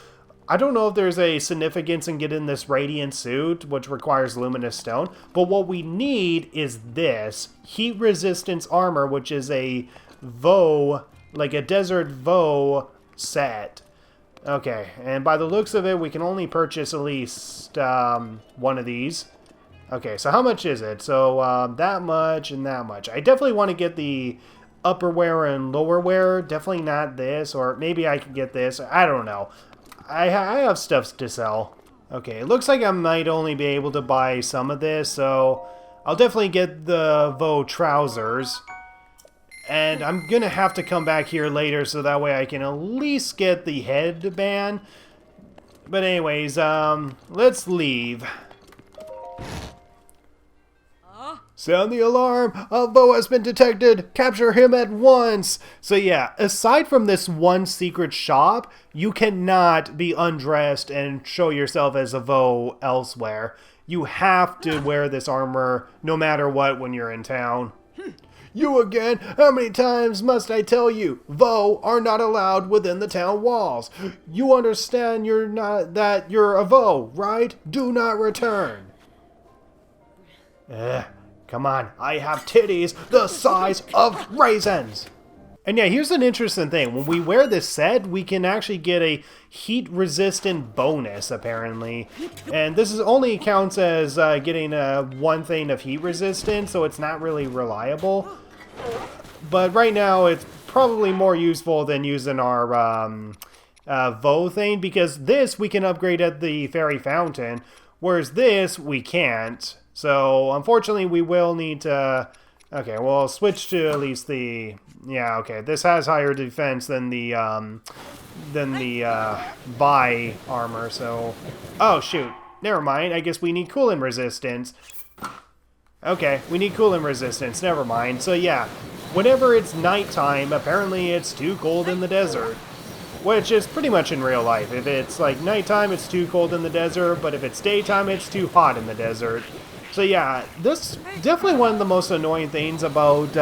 I don't know if there's a significance in getting this radiant suit, which requires luminous stone, but what we need is this heat resistance armor, which is a Voe, like a Desert Voe set. Okay, and by the looks of it, we can only purchase at least one of these. Okay, so how much is it? So that much and that much. I definitely want to get the upper wear and lower wear. Definitely not this, or maybe I could get this. I don't know. I have stuff to sell. Okay, it looks like I might only be able to buy some of this, so I'll definitely get the Voe trousers. And I'm going to have to come back here later so that way I can at least get the headband. But anyways, let's leave. Sound the alarm! A Voe has been detected! Capture him at once! So yeah, aside from this one secret shop, you cannot be undressed and show yourself as a Voe elsewhere. You have to wear this armor no matter what when you're in town. You again? How many times must I tell you? Voe are not allowed within the town walls. You understand that you're a Voe, right? Do not return. Come on, I have titties the size of raisins! And yeah, here's an interesting thing. When we wear this set, we can actually get a heat-resistant bonus, apparently. And this is only counts as getting one thing of heat resistance, so it's not really reliable. But right now, it's probably more useful than using our Voe thing, because this we can upgrade at the Fairy Fountain, whereas this we can't. So, unfortunately, we will need to Okay, well, switch to at least the... Yeah, okay. This has higher defense than the Voe armor, so... Oh, shoot. Never mind. I guess we need cooling resistance. Okay, we need cooling resistance. Never mind. So, yeah. Whenever it's nighttime, apparently it's too cold in the desert. Which is pretty much in real life. If it's, like, nighttime, it's too cold in the desert. But if it's daytime, it's too hot in the desert. So yeah, this is definitely one of the most annoying things about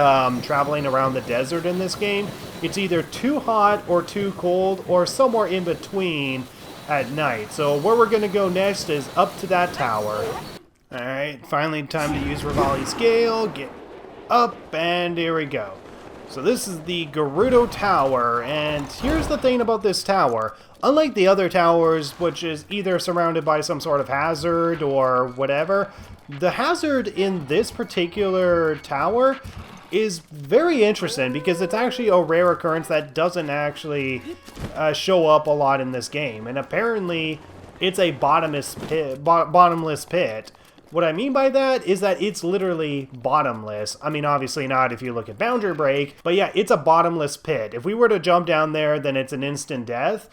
traveling around the desert in this game. It's either too hot or too cold or somewhere in between at night. So where we're going to go next is up to that tower. Alright, finally time to use Revali's Gale. Get up, and here we go. So this is the Gerudo Tower, and here's the thing about this tower. Unlike the other towers, which is either surrounded by some sort of hazard or whatever, the hazard in this particular tower is very interesting because it's actually a rare occurrence that doesn't actually show up a lot in this game. And apparently, it's a bottomless pit. What I mean by that is that it's literally bottomless. I mean, obviously not if you look at Boundary Break, but yeah, it's a bottomless pit. If we were to jump down there, then it's an instant death.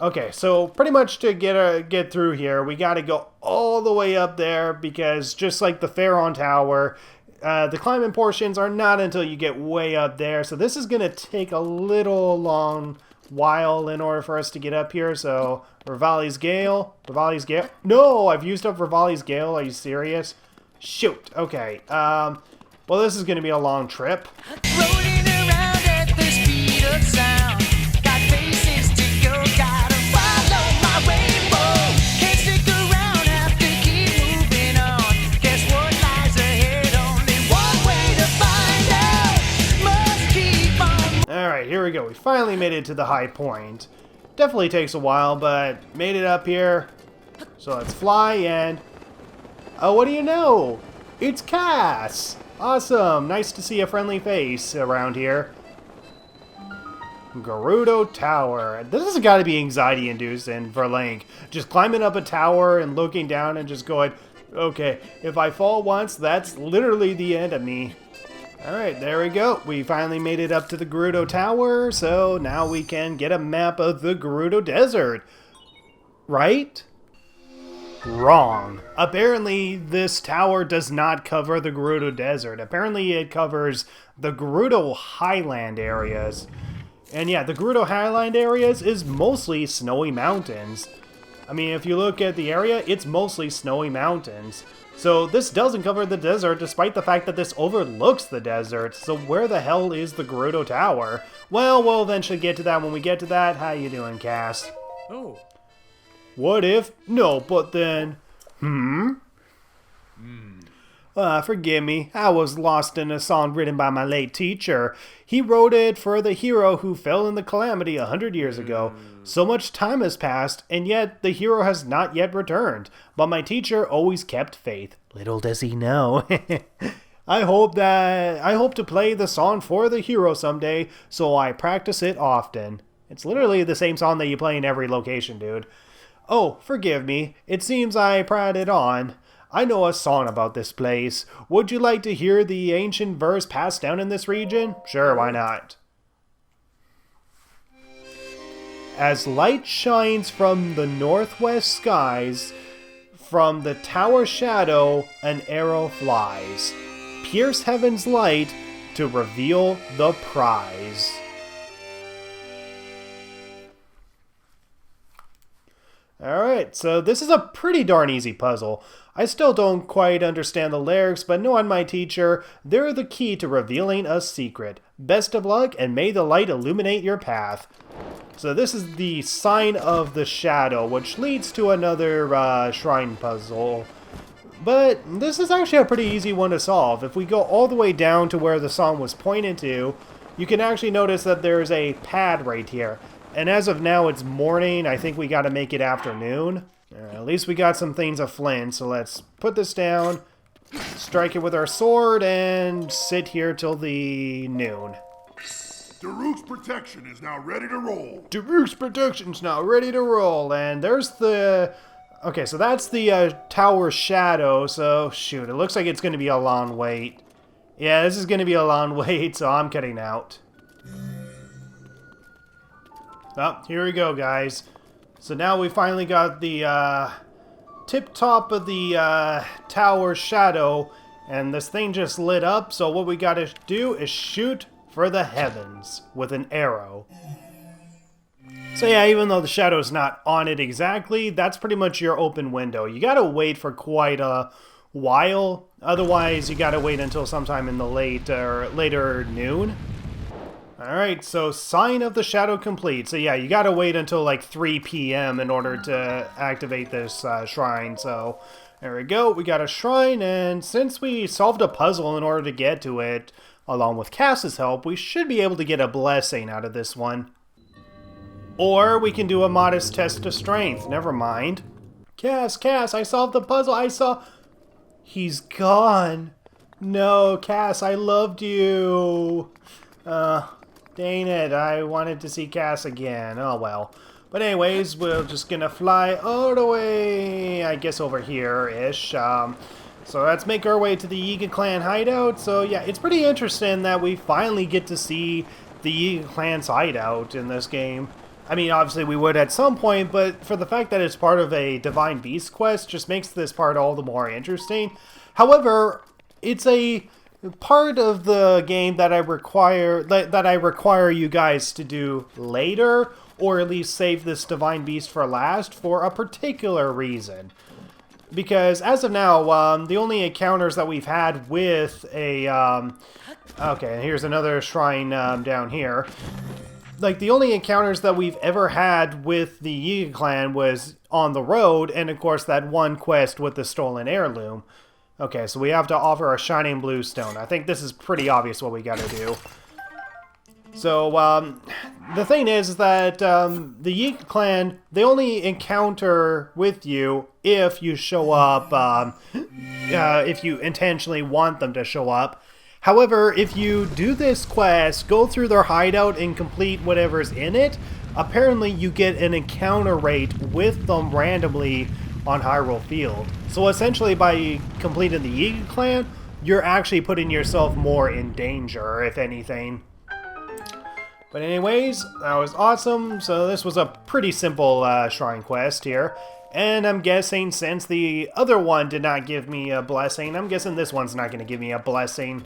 Okay, so pretty much to get through here, we got to go all the way up there because just like the Pharaoh Tower, the climbing portions are not until you get way up there. So this is going to take a little long while in order for us to get up here. So Revali's Gale. No, I've used up Revali's Gale. Are you serious? Shoot. Okay. Well, this is going to be a long trip. Rolling around at the speed of sound. Got faces to go, gotta follow my rainbow. Can't stick around, have to keep moving on. Guess what lies ahead? Only one way to find out. Must keep on. Alright, here we go. We finally made it to the high point. Definitely takes a while, but made it up here. So let's fly and... Oh, what do you know? It's Kass! Awesome! Nice to see a friendly face around here. Gerudo Tower. This has got to be anxiety-inducing for Link. Just climbing up a tower and looking down and just going, okay, if I fall once, that's literally the end of me. Alright, there we go. We finally made it up to the Gerudo Tower, so now we can get a map of the Gerudo Desert. Right? Wrong. Apparently, this tower does not cover the Gerudo Desert. Apparently, it covers the Gerudo Highland areas. And yeah, the Gerudo Highland areas is mostly snowy mountains. I mean, if you look at the area, it's mostly snowy mountains. So this doesn't cover the desert, despite the fact that this overlooks the desert. So where the hell is the Gerudo Tower? Well, we'll eventually get to that when we get to that. How you doing, Kass? Oh. What if? No, but then... Forgive me. I was lost in a song written by my late teacher. He wrote it for the hero who fell in the calamity 100 years ago. So much time has passed, and yet the hero has not yet returned. But my teacher always kept faith. Little does he know. I hope to play the song for the hero someday, so I practice it often. It's literally the same song that you play in every location, dude. Oh, forgive me. It seems I prattled on. I know a song about this place. Would you like to hear the ancient verse passed down in this region? Sure, why not? As light shines from the northwest skies, from the tower shadow an arrow flies. Pierce heaven's light to reveal the prize. Alright, so this is a pretty darn easy puzzle. I still don't quite understand the lyrics, but knowing my teacher, they're the key to revealing a secret. Best of luck, and may the light illuminate your path. So this is the sign of the shadow, which leads to another shrine puzzle. But this is actually a pretty easy one to solve. If we go all the way down to where the song was pointed to, you can actually notice that there's a pad right here. And as of now, it's morning. I think we got to make it afternoon. At least we got some things of flint, so let's put this down, strike it with our sword, and sit here till the noon. Daruk's protection is now ready to roll. Daruk's protection's now ready to roll, and there's the... Okay, so that's the tower shadow, so shoot, it looks like it's going to be a long wait. Yeah, this is going to be a long wait, so I'm cutting out. Oh, here we go, guys. So now we finally got the tip top of the tower shadow, and this thing just lit up, so what we gotta do is shoot for the heavens with an arrow. So yeah, even though the shadow's not on it exactly, that's pretty much your open window. You gotta wait for quite a while, otherwise you gotta wait until sometime in the later noon. Alright, so sign of the shadow complete. So yeah, you gotta wait until like 3 p.m. in order to activate this shrine. So there we go, we got a shrine, and since we solved a puzzle in order to get to it, along with Kass's help, we should be able to get a blessing out of this one. Or we can do a modest test of strength. Never mind. Kass, I solved the puzzle. He's gone. No, Kass, I loved you. Dang it, I wanted to see Kass again. Oh well. But anyways, we're just gonna fly all the way, I guess, over here-ish. So let's make our way to the Yiga Clan hideout. So yeah, it's pretty interesting that we finally get to see the Yiga Clan's hideout in this game. I mean, obviously we would at some point, but for the fact that it's part of a Divine Beast quest just makes this part all the more interesting. However, it's a part of the game that I require you guys to do later, or at least save this Divine Beast for last for a particular reason. Because as of now, the only encounters that we've had with a okay, here's another shrine down here. Like, the only encounters that we've ever had with the Yiga Clan was on the road, and of course that one quest with the stolen heirloom. Okay, so we have to offer a shining blue stone. I think this is pretty obvious what we gotta do. So, the thing is that the Yiga Clan, they only encounter with you if you show up, if you intentionally want them to show up. However, if you do this quest, go through their hideout and complete whatever's in it, apparently you get an encounter rate with them randomly on Hyrule Field. So essentially by completing the Yiga Clan, you're actually putting yourself more in danger, if anything. But anyways, that was awesome. So this was a pretty simple shrine quest here. And I'm guessing since the other one did not give me a blessing, I'm guessing this one's not going to give me a blessing.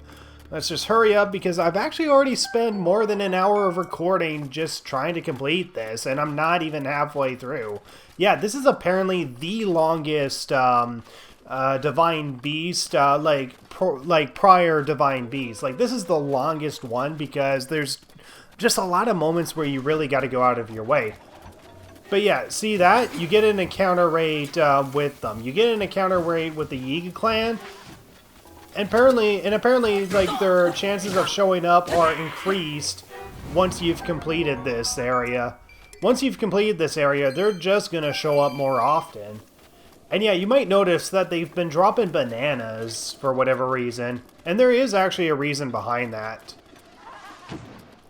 Let's just hurry up because I've actually already spent more than an hour of recording just trying to complete this, and I'm not even halfway through. Yeah, this is apparently the longest Divine Beast, prior Divine Beast. Like, this is the longest one because there's just a lot of moments where you really got to go out of your way. But yeah, see that? You get an encounter rate with them. You get an encounter rate with the Yiga Clan. And apparently, like, their chances of showing up are increased once you've completed this area. Once you've completed this area, they're just gonna show up more often. And yeah, you might notice that they've been dropping bananas for whatever reason. And there is actually a reason behind that.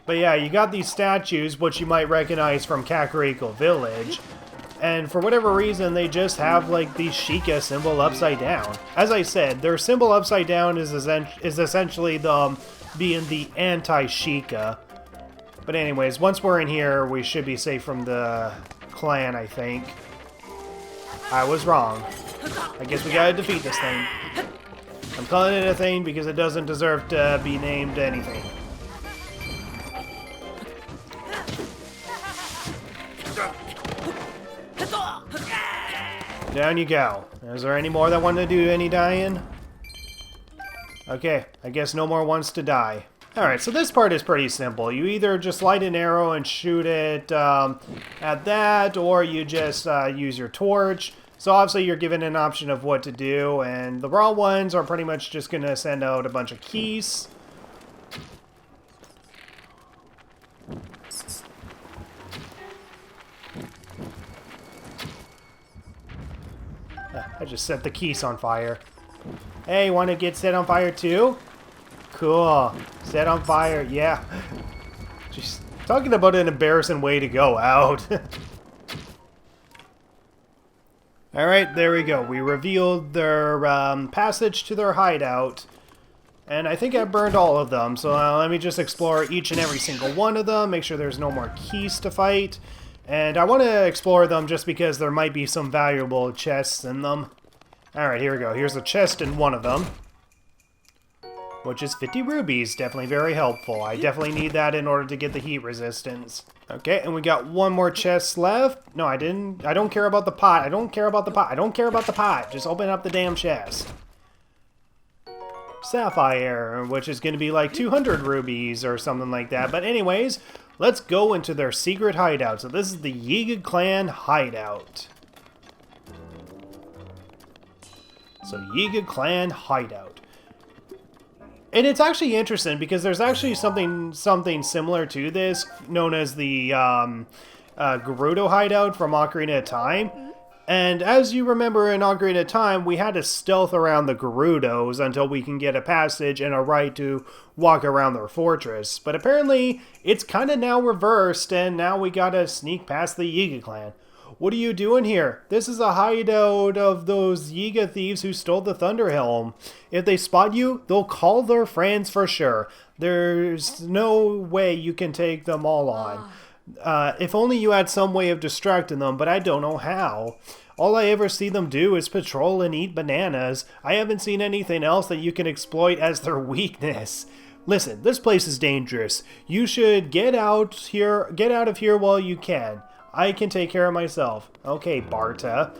But yeah, you got these statues, which you might recognize from Kakariko Village. And for whatever reason, they just have, like, the Sheikah symbol upside down. As I said, their symbol upside down is essentially them being the anti-Sheikah. But anyways, once we're in here, we should be safe from the clan, I think. I was wrong. I guess we gotta defeat this thing. I'm calling it a thing because it doesn't deserve to be named anything. Down you go. Is there any more that want to do any dying? Okay, I guess no more wants to die. Alright, so this part is pretty simple. You either just light an arrow and shoot it at that, or you just use your torch. So obviously you're given an option of what to do, and the raw ones are pretty much just going to send out a bunch of keys. I just set the keys on fire. Hey, want to get set on fire too? Cool. Set on fire, yeah. Just talking about an embarrassing way to go out. Alright, there we go. We revealed their passage to their hideout. And I think I burned all of them, so let me just explore each and every single one of them, make sure there's no more keys to fight. And I want to explore them just because there might be some valuable chests in them. Alright, here we go. Here's a chest in one of them, which is 50 rubies. Definitely very helpful. I definitely need that in order to get the heat resistance. Okay, and we got one more chest left. No, I didn't. I don't care about the pot. I don't care about the pot. I don't care about the pot. Just open up the damn chest. Sapphire, which is going to be like 200 rubies or something like that. But anyways, let's go into their secret hideout. So this is the Yiga Clan hideout. So Yiga Clan hideout. And it's actually interesting because there's actually something similar to this known as the Gerudo hideout from Ocarina of Time. And as you remember in Ocarina of Time, we had to stealth around the Gerudos until we can get a passage and a right to walk around their fortress. But apparently, it's kind of now reversed, and now we gotta sneak past the Yiga Clan. What are you doing here? This is a hideout of those Yiga thieves who stole the Thunder Helm. If they spot you, they'll call their friends for sure. There's no way you can take them all on. If only you had some way of distracting them, but I don't know how. All I ever see them do is patrol and eat bananas. I haven't seen anything else that you can exploit as their weakness. Listen, this place is dangerous. You should get out of here while you can. I can take care of myself. Okay, Barta.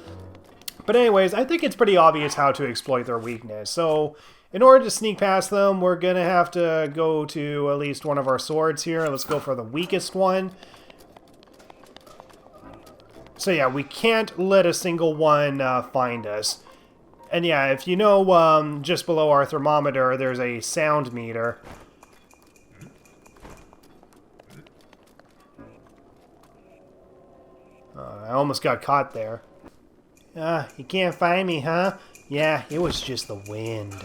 But anyways, I think it's pretty obvious how to exploit their weakness. So, in order to sneak past them, we're gonna have to go to at least one of our swords here. Let's go for the weakest one. So yeah, we can't let a single one find us. And yeah, if you know, just below our thermometer, there's a sound meter. I almost got caught there. You can't find me, huh? Yeah, it was just the wind.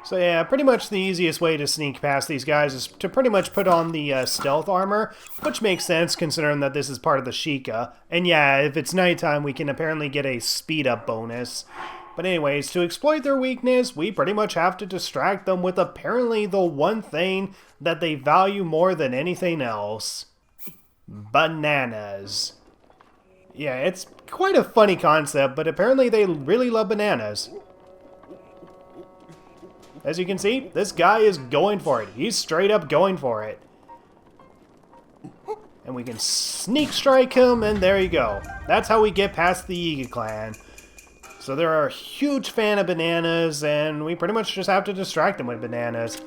So yeah, pretty much the easiest way to sneak past these guys is to pretty much put on the stealth armor, which makes sense considering that this is part of the Sheikah. And yeah, if it's nighttime, we can apparently get a speed up bonus. But anyways, to exploit their weakness, we pretty much have to distract them with apparently the one thing that they value more than anything else. Bananas. Yeah, it's quite a funny concept, but apparently they really love bananas. As you can see, this guy is going for it. He's straight up going for it. And we can sneak strike him, and there you go. That's how we get past the Yiga Clan. So they're a huge fan of bananas, and we pretty much just have to distract them with bananas.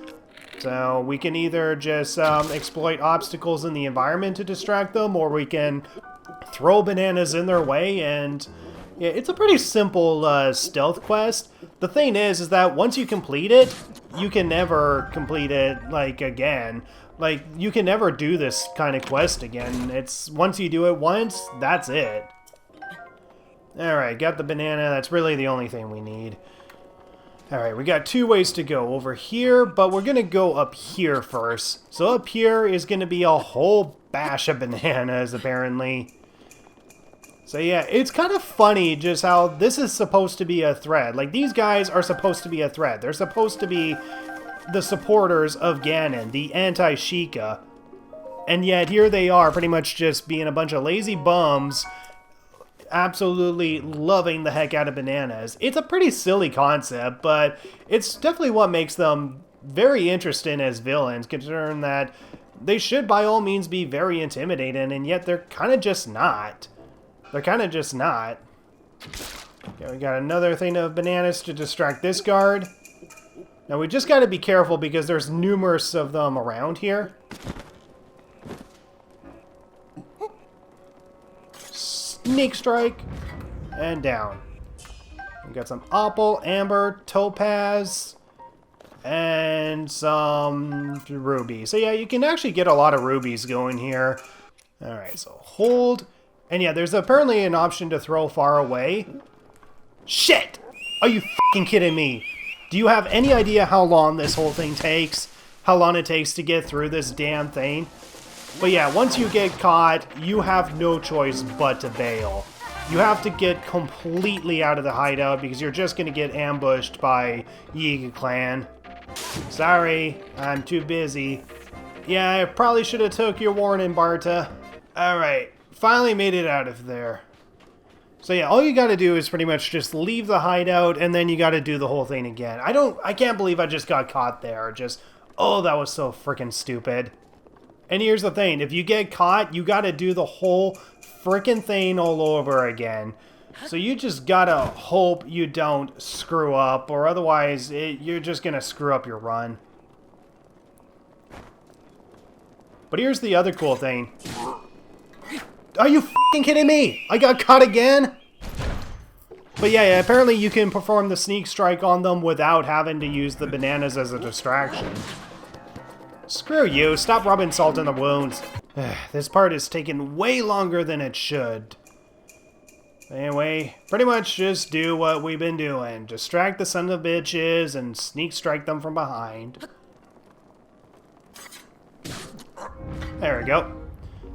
So we can either just exploit obstacles in the environment to distract them, or we can throw bananas in their way, and yeah, it's a pretty simple stealth quest. The thing is that once you complete it, you can never complete it, like, again. Like, you can never do this kind of quest again. It's, once you do it once, that's it. Alright, got the banana. That's really the only thing we need. Alright, we got two ways to go. Over here, but we're gonna go up here first. So up here is gonna be a whole bash of bananas, apparently. So yeah, it's kind of funny just how this is supposed to be a threat. Like, these guys are supposed to be a threat. They're supposed to be the supporters of Ganon, the anti-Sheikah. And yet here they are, pretty much just being a bunch of lazy bums, absolutely loving the heck out of bananas. It's a pretty silly concept, but it's definitely what makes them very interesting as villains, considering that they should by all means be very intimidating, and yet they're kind of just not. They're kind of just not. Okay, we got another thing of bananas to distract this guard. Now we just got to be careful because there's numerous of them around here. Sneak strike. And down. We got some opal, amber, topaz, and some ruby. So yeah, you can actually get a lot of rubies going here. Alright, so hold. And yeah, there's apparently an option to throw far away. Shit! Are you fucking kidding me? Do you have any idea how long this whole thing takes? How long it takes to get through this damn thing? But yeah, once you get caught, you have no choice but to bail. You have to get completely out of the hideout because you're just going to get ambushed by Yiga Clan. Sorry, I'm too busy. Yeah, I probably should have took your warning, Barta. Alright, finally made it out of there. So yeah, all you gotta do is pretty much just leave the hideout and then you gotta do the whole thing again. I can't believe I just got caught there. Oh, that was so freaking stupid. And here's the thing, if you get caught, you gotta do the whole freaking thing all over again. So you just gotta hope you don't screw up, or otherwise you're just gonna screw up your run. But here's the other cool thing. Are you f***ing kidding me? I got caught again? But yeah, apparently you can perform the sneak strike on them without having to use the bananas as a distraction. Screw you, stop rubbing salt in the wounds. This part is taking way longer than it should. Anyway, pretty much just do what we've been doing. Distract the son of bitches and sneak strike them from behind. There we go.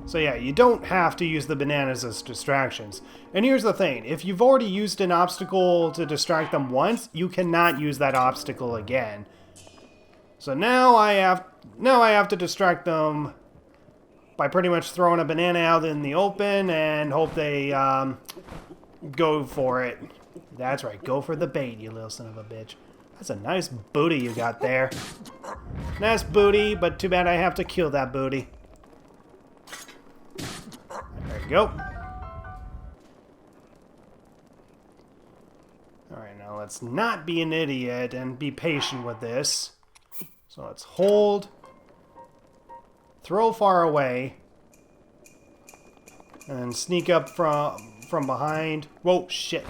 So yeah, you don't have to use the bananas as distractions. And here's the thing, if you've already used an obstacle to distract them once, you cannot use that obstacle again. So now I have to distract them by pretty much throwing a banana out in the open and hope they go for it. That's right, go for the bait, you little son of a bitch. That's a nice booty you got there. Nice booty, but too bad I have to kill that booty. There you go. Alright, now let's not be an idiot and be patient with this. So let's hold, throw far away, and sneak up from behind. Whoa, shit.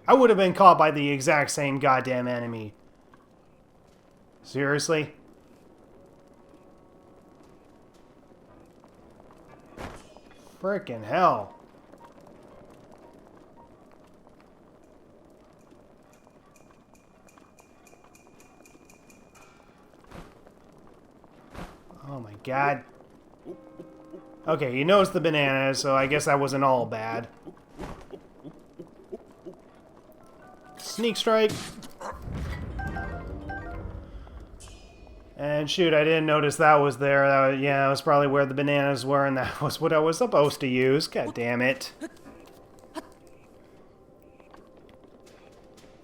I would have been caught by the exact same goddamn enemy. Seriously? Frickin' hell. Oh my god. Okay, he knows the bananas, so I guess that wasn't all bad. Sneak strike. And shoot, I didn't notice that was there. That was probably where the bananas were, and that was what I was supposed to use. God damn it.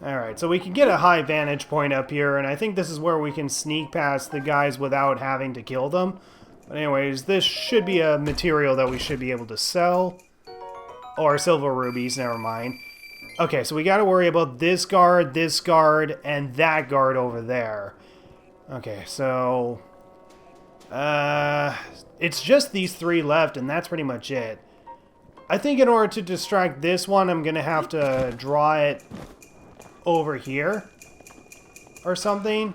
Alright, so we can get a high vantage point up here, and I think this is where we can sneak past the guys without having to kill them. But anyways, this should be a material that we should be able to sell. Or silver rubies, never mind. Okay, so we gotta worry about this guard, and that guard over there. Okay, so... it's just these three left, and that's pretty much it. I think in order to distract this one, I'm gonna have to draw it over here. Or something.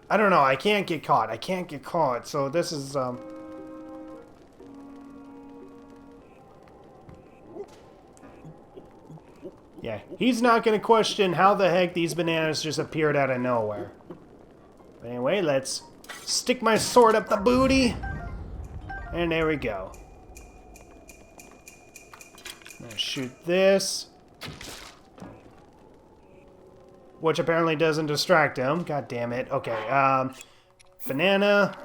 I don't know, I can't get caught. I can't get caught, so this is, yeah, he's not gonna question how the heck these bananas just appeared out of nowhere. But anyway, let's stick my sword up the booty. And there we go. Now shoot this. Which apparently doesn't distract him. God damn it. Okay, banana.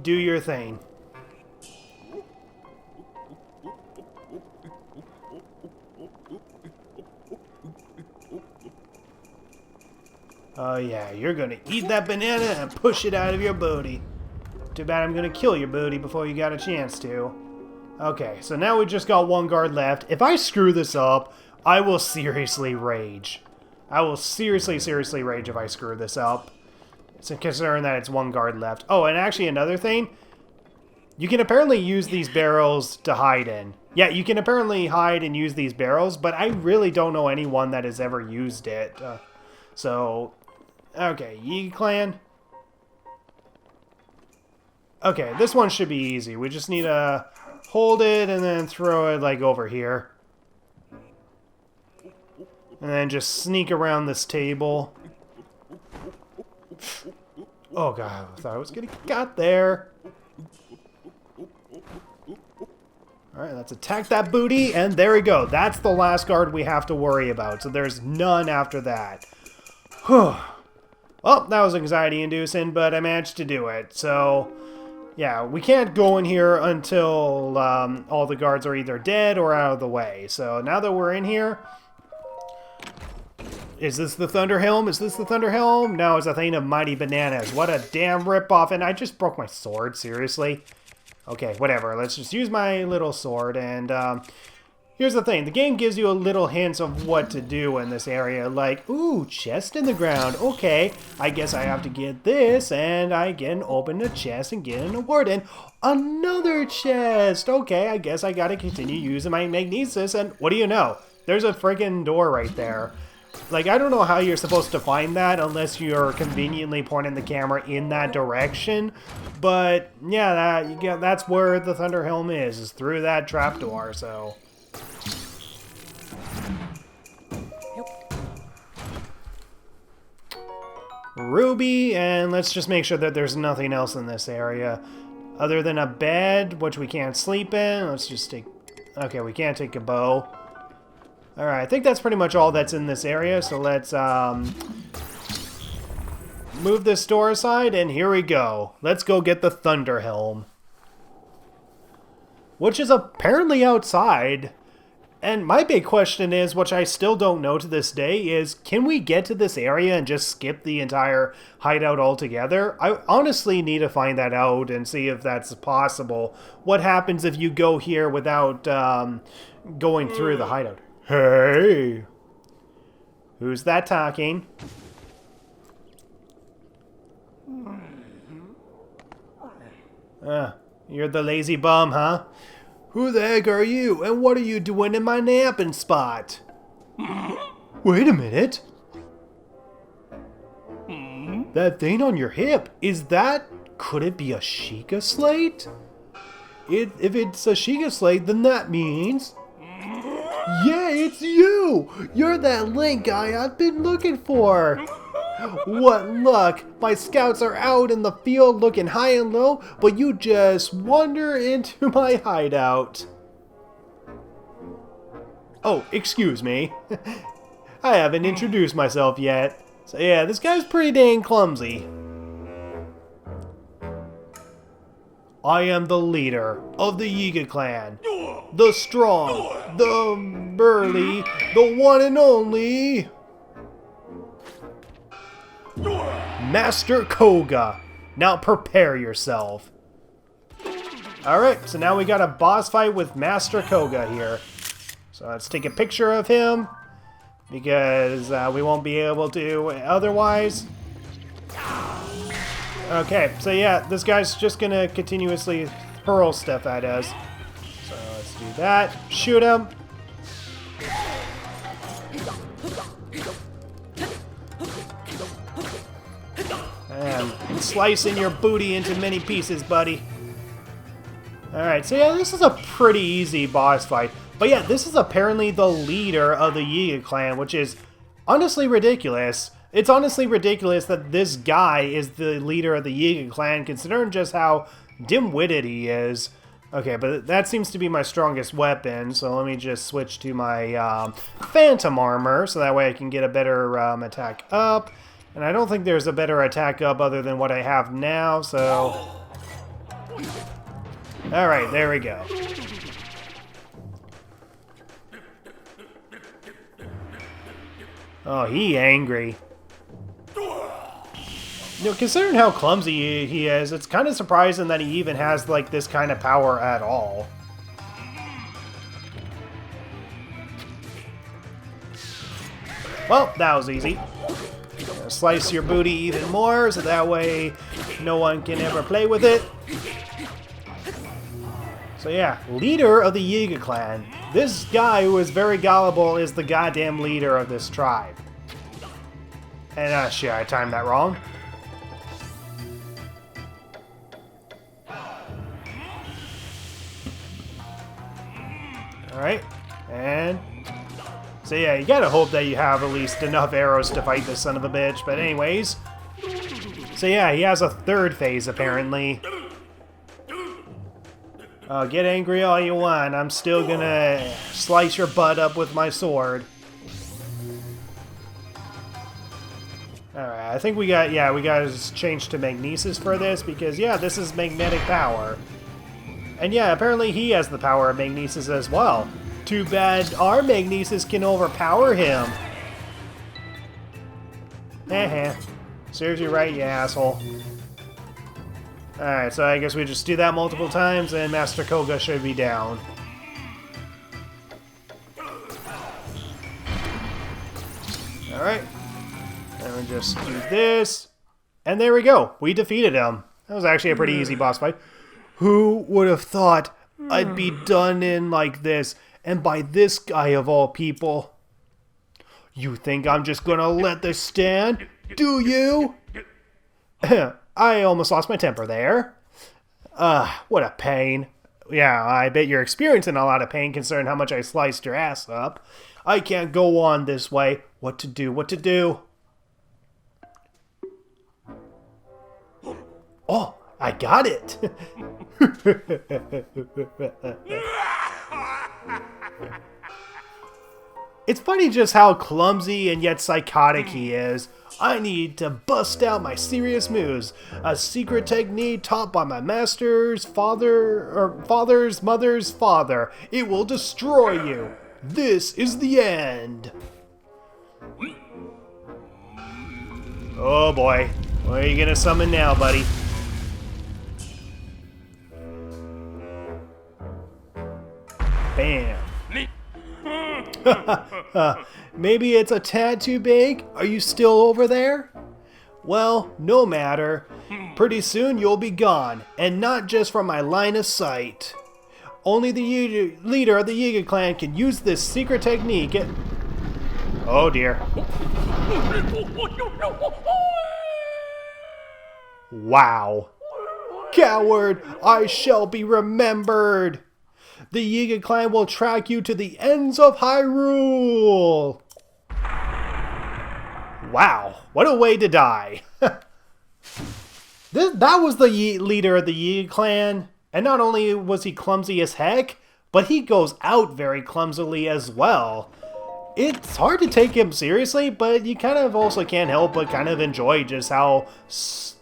Do your thing. Oh yeah, you're gonna eat that banana and push it out of your booty. Too bad I'm gonna kill your booty before you got a chance to. Okay, so now we just got one guard left. If I screw this up, I will seriously rage. I will seriously rage if I screw this up. So considering that it's one guard left. Oh, and actually another thing. You can apparently use these barrels to hide in. Yeah, you can apparently hide and use these barrels, but I really don't know anyone that has ever used it. Okay, Yiga Clan. Okay, this one should be easy. We just need to hold it and then throw it like over here. And then just sneak around this table. Oh god, I thought I was gonna get there. Alright, let's attack that booty, and there we go. That's the last guard we have to worry about, so there's none after that. Whew. Well, that was anxiety-inducing, but I managed to do it. So, yeah, we can't go in here until all the guards are either dead or out of the way. So now that we're in here... Is this the Thunder Helm? Is this the Thunder Helm? No, it's a thing of mighty bananas. What a damn ripoff. And I just broke my sword, seriously? Okay, whatever. Let's just use my little sword. And here's the thing. The game gives you a little hints of what to do in this area. Like, ooh, chest in the ground. Okay, I guess I have to get this. And I can open the chest and get an award. And another chest. Okay, I guess I got to continue using my magnesis. And what do you know? There's a friggin' door right there. Like, I don't know how you're supposed to find that unless you're conveniently pointing the camera in that direction. But, yeah, that's where the Thunder Helm is through that trapdoor, so... Ruby, and let's just make sure that there's nothing else in this area. Other than a bed, which we can't sleep in. Let's just take... Okay, we can't take a bow. Alright, I think that's pretty much all that's in this area, so let's move this door aside, and here we go. Let's go get the Thunder Helm. Which is apparently outside. And my big question is, which I still don't know to this day, is can we get to this area and just skip the entire hideout altogether? I honestly need to find that out and see if that's possible. What happens if you go here without going through the hideout? Hey! Who's that talking? You're the lazy bum, huh? Who the heck are you, and what are you doing in my napping spot? Wait a minute. That thing on your hip, could it be a Sheikah slate? If it's a Sheikah slate, then that means... Yeah, it's you! You're that Link guy I've been looking for! What luck! My scouts are out in the field looking high and low, but you just wander into my hideout. Oh, excuse me. I haven't introduced myself yet. So yeah, this guy's pretty dang clumsy. I am the leader of the Yiga Clan. The strong, the burly, the one and only... Master Koga. Now prepare yourself. Alright, so now we got a boss fight with Master Koga here. So let's take a picture of him, because we won't be able to otherwise. Okay, so yeah, this guy's just gonna continuously hurl stuff at us. So let's do that. Shoot him. And slicing your booty into many pieces, buddy. Alright, so yeah, this is a pretty easy boss fight. But yeah, this is apparently the leader of the Yiga Clan, which is honestly ridiculous. It's honestly ridiculous that this guy is the leader of the Yiga Clan, considering just how dim-witted he is. Okay, but that seems to be my strongest weapon, so let me just switch to my Phantom Armor, so that way I can get a better attack up. And I don't think there's a better attack up other than what I have now, so... Alright, there we go. Oh, he angry. You know, considering how clumsy he is, it's kind of surprising that he even has, like, this kind of power at all. Well, that was easy. Slice your booty even more, so that way no one can ever play with it. So yeah, leader of the Yiga Clan. This guy who is very gullible is the goddamn leader of this tribe. And shit, I timed that wrong. Alright, and... So yeah, you gotta hope that you have at least enough arrows to fight this son of a bitch, but anyways. So yeah, he has a third phase, apparently. Get angry all you want. I'm still gonna slice your butt up with my sword. Alright, I think we got to change to magnesis for this because, yeah, this is magnetic power. And yeah, apparently he has the power of magnesis as well. Too bad our magnesis can overpower him. Serves you right, you asshole. Alright, so I guess we just do that multiple times and Master Koga should be down. Alright. And we just do this. And there we go. We defeated him. That was actually a pretty easy boss fight. Who would have thought I'd be done in like this? And by this guy of all people. You think I'm just gonna let this stand? Do you? I almost lost my temper there. What a pain. Yeah, I bet you're experiencing a lot of pain considering how much I sliced your ass up. I can't go on this way. What to do? What to do? Oh, I got it. It's funny just how clumsy and yet psychotic he is. I need to bust out my serious moves. A secret technique taught by my master's father's mother's father. It will destroy you. This is the end. Oh boy. What are you gonna summon now, buddy? Bam. Maybe it's a tad too big? Are you still over there? Well, no matter. Pretty soon you'll be gone, and not just from my line of sight. Only the leader of the Yiga Clan can use this secret technique. Oh dear. Wow. Coward, I shall be remembered. The Yiga Clan will track you to the ends of Hyrule! Wow, what a way to die. That was the leader of the Yiga Clan, and not only was he clumsy as heck, but he goes out very clumsily as well. It's hard to take him seriously, but you kind of also can't help but kind of enjoy just how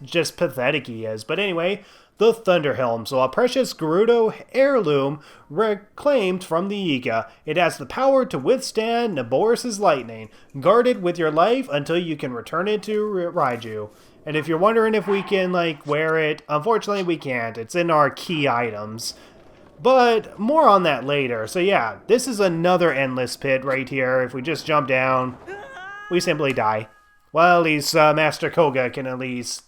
just pathetic he is. But anyway, the Thunder Helm, so a precious Gerudo heirloom reclaimed from the Yiga. It has the power to withstand Naboris' lightning. Guard it with your life until you can return it to Riju. And if you're wondering if we can, like, wear it, unfortunately we can't. It's in our key items. But more on that later. So yeah, this is another endless pit right here. If we just jump down, we simply die. Well, at least Master Koga can at least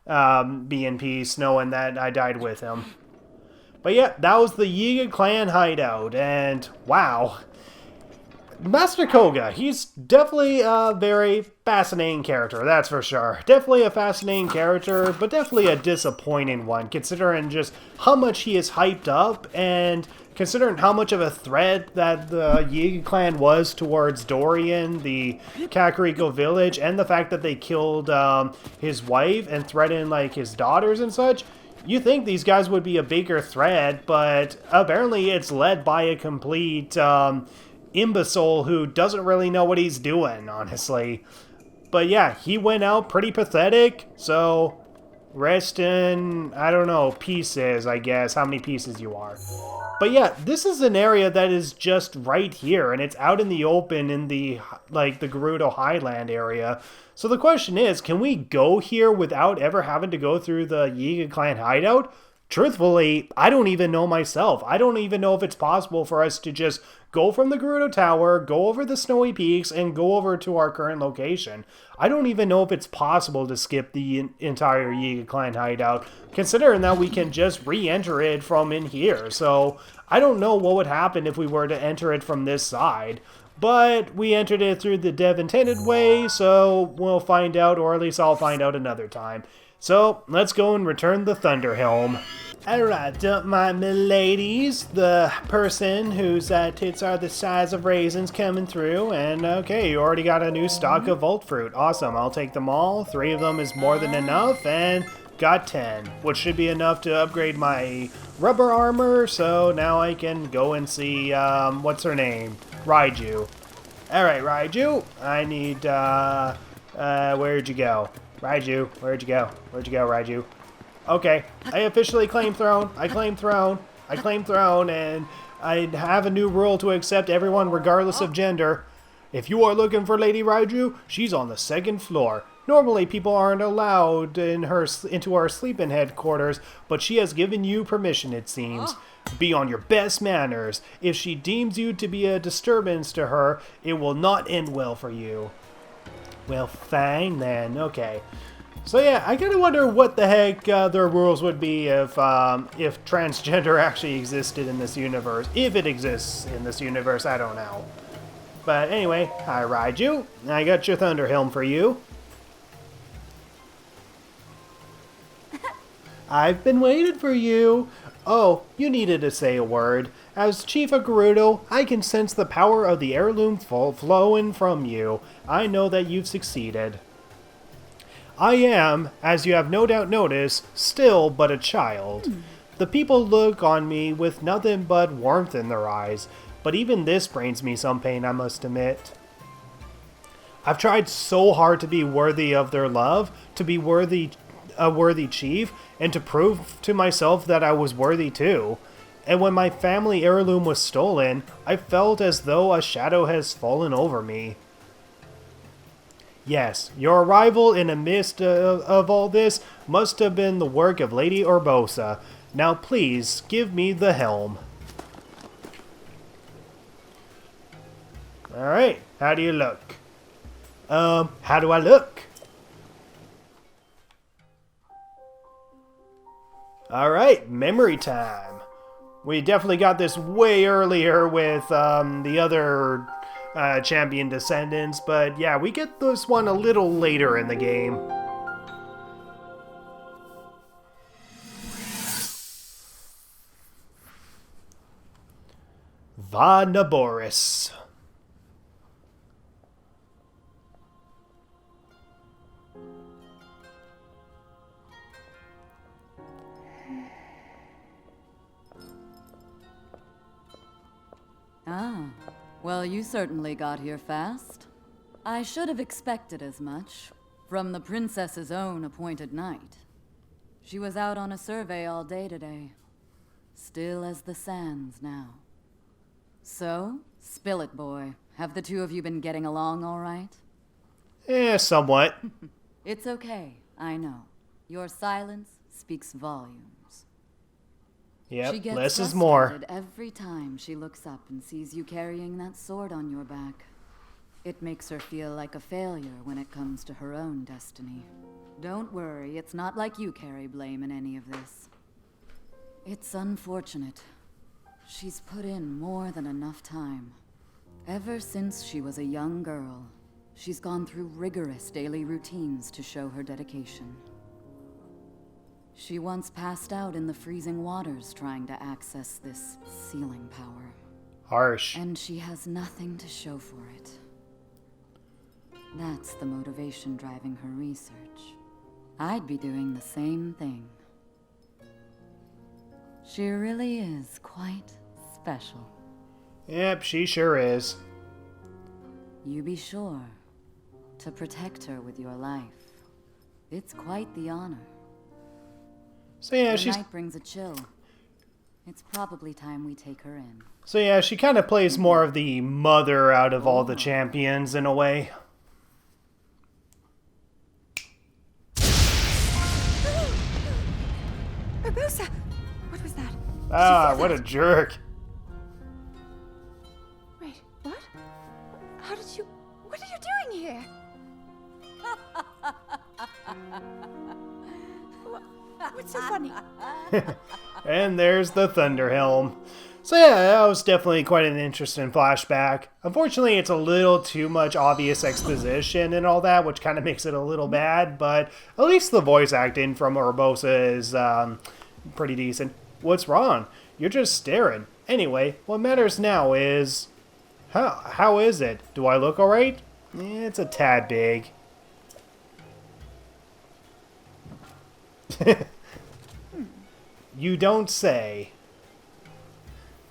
be in peace knowing that I died with him. But yeah, that was the Yiga Clan hideout, and wow. Master Koga, he's definitely a very fascinating character, that's for sure. Definitely a fascinating character, but definitely a disappointing one, considering just how much he is hyped up, and considering how much of a threat that the Yiga Clan was towards Dorian, the Kakariko village, and the fact that they killed his wife and threatened like his daughters and such. You think these guys would be a bigger threat, but apparently it's led by a complete imbecile who doesn't really know what he's doing, honestly. But yeah, he went out pretty pathetic, so rest in, I don't know, pieces, I guess, how many pieces you are. But yeah, this is an area that is just right here, and it's out in the open in the, like, the Gerudo Highland area. So the question is, can we go here without ever having to go through the Yiga Clan hideout? Truthfully, I don't even know myself. I don't even know if it's possible for us to just go from the Gerudo Tower, go over the snowy peaks, and go over to our current location. I don't even know if it's possible to skip the entire Yiga Clan hideout, considering that we can just re-enter it from in here. So I don't know what would happen if we were to enter it from this side. But we entered it through the dev intended way, so we'll find out, or at least I'll find out another time. So let's go and return the Thunder Helm. Alright, don't mind me ladies, the person whose tits are the size of raisins coming through, and okay, you already got a new stock of Volt Fruit. Awesome, I'll take them all. 3 of them is more than enough, and got 10, which should be enough to upgrade my rubber armor, so now I can go and see, what's her name? Riju. Alright, Riju, I need, where'd you go? Riju, where'd you go? Where'd you go, Riju? Okay, I officially claim throne. I claim throne. I claim throne, and I have a new rule to accept everyone regardless of gender. If you are looking for Lady Riju, she's on the 2nd floor. Normally, people aren't allowed into our sleeping headquarters, but she has given you permission, it seems. Be on your best manners. If she deems you to be a disturbance to her, it will not end well for you. Well, fine then. Okay. So yeah, I kind of wonder what the heck their rules would be if transgender actually existed in this universe. If it exists in this universe, I don't know. But anyway, hi Riju. I got your Thunder Helm for you. I've been waiting for you. Oh, you needed to say a word. As Chief of Gerudo, I can sense the power of the heirloom flowing from you. I know that you've succeeded. I am, as you have no doubt noticed, still but a child. The people look on me with nothing but warmth in their eyes, but even this brings me some pain, I must admit. I've tried so hard to be worthy of their love, to be a worthy chief, and to prove to myself that I was worthy too. And when my family heirloom was stolen, I felt as though a shadow has fallen over me. Yes, your arrival in the midst of all this must have been the work of Lady Urbosa. Now please, give me the helm. Alright, how do you look? How do I look? Alright, memory time. We definitely got this way earlier with the other champion descendants, but yeah, we get this one a little later in the game. Vah Naboris. Ah, well, you certainly got here fast. I should have expected as much, from the princess's own appointed knight. She was out on a survey all day today. Still as the sands now. So, spill it, boy. Have the two of you been getting along all right? Somewhat. It's okay, I know. Your silence speaks volumes. Yep, She gets less is more. frustrated every time she looks up and sees you carrying that sword on your back. It makes her feel like a failure when it comes to her own destiny. Don't worry, it's not like you carry blame in any of this. It's unfortunate. She's put in more than enough time. Ever since she was a young girl, she's gone through rigorous daily routines to show her dedication. She once passed out in the freezing waters trying to access this sealing power. Harsh. And she has nothing to show for it. That's the motivation driving her research. I'd be doing the same thing. She really is quite special. Yep, she sure is. You be sure to protect her with your life. It's quite the honor. So yeah, The night brings a chill. It's probably time we take her in. So yeah, she kind of plays more of the mother out of all the champions in a way. Urbosa! What was that? Ah, what a jerk. Wait, what? How did you... What are you doing here? What's so funny? And there's the Thunder Helm. So yeah, that was definitely quite an interesting flashback. Unfortunately, it's a little too much obvious exposition and all that, which kind of makes it a little bad, but at least the voice acting from Urbosa is pretty decent. What's wrong? You're just staring. Anyway, what matters now is... How is it? Do I look alright? It's a tad big. You don't say.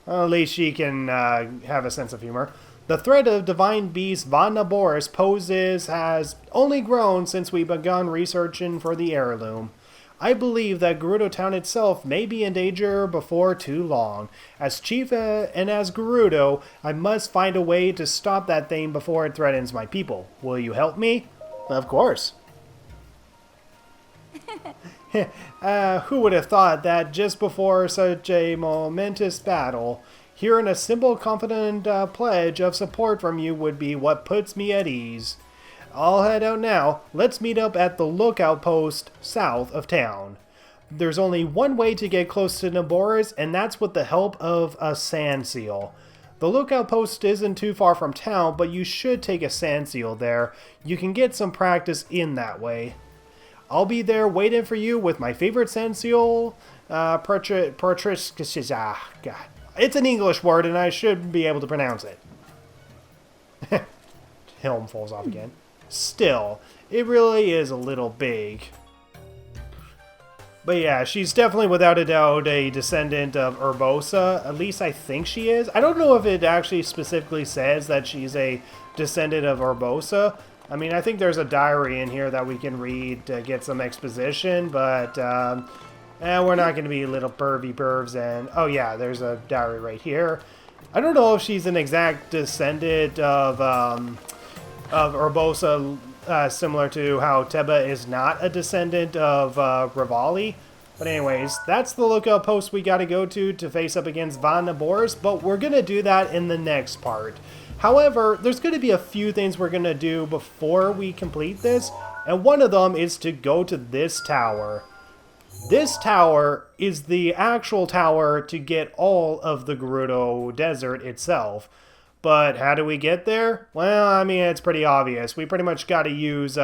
Well, at least she can have a sense of humor. The threat of divine beast Vah Naboris poses has only grown since we begun researching for the heirloom. I believe that Gerudo Town itself may be in danger before too long. As chief and as Gerudo, I must find a way to stop that thing before it threatens my people. Will you help me? Of course. Who would have thought that just before such a momentous battle, hearing a simple, confident pledge of support from you would be what puts me at ease. I'll head out now. Let's meet up at the lookout post south of town. There's only one way to get close to Naboris, and that's with the help of a sand seal. The lookout post isn't too far from town, but you should take a sand seal there. You can get some practice in that way. I'll be there waiting for you with my favorite sand seal, God. It's an English word, and I should be able to pronounce it. Helm falls off again. Still, it really is a little big. But yeah, she's definitely without a doubt a descendant of Urbosa. At least I think she is. I don't know if it actually specifically says that she's a descendant of Urbosa. I mean, I think there's a diary in here that we can read to get some exposition, but we're not going to be little pervy pervs. And oh yeah, there's a diary right here. I don't know if she's an exact descendant of Urbosa, similar to how Teba is not a descendant of Rivali. But anyways, that's the lookout post we got to go to face up against Vah Naboris, but we're going to do that in the next part. However, there's going to be a few things we're going to do before we complete this, and one of them is to go to this tower. This tower is the actual tower to get all of the Gerudo Desert itself. But how do we get there? Well, I mean, it's pretty obvious. We pretty much got to use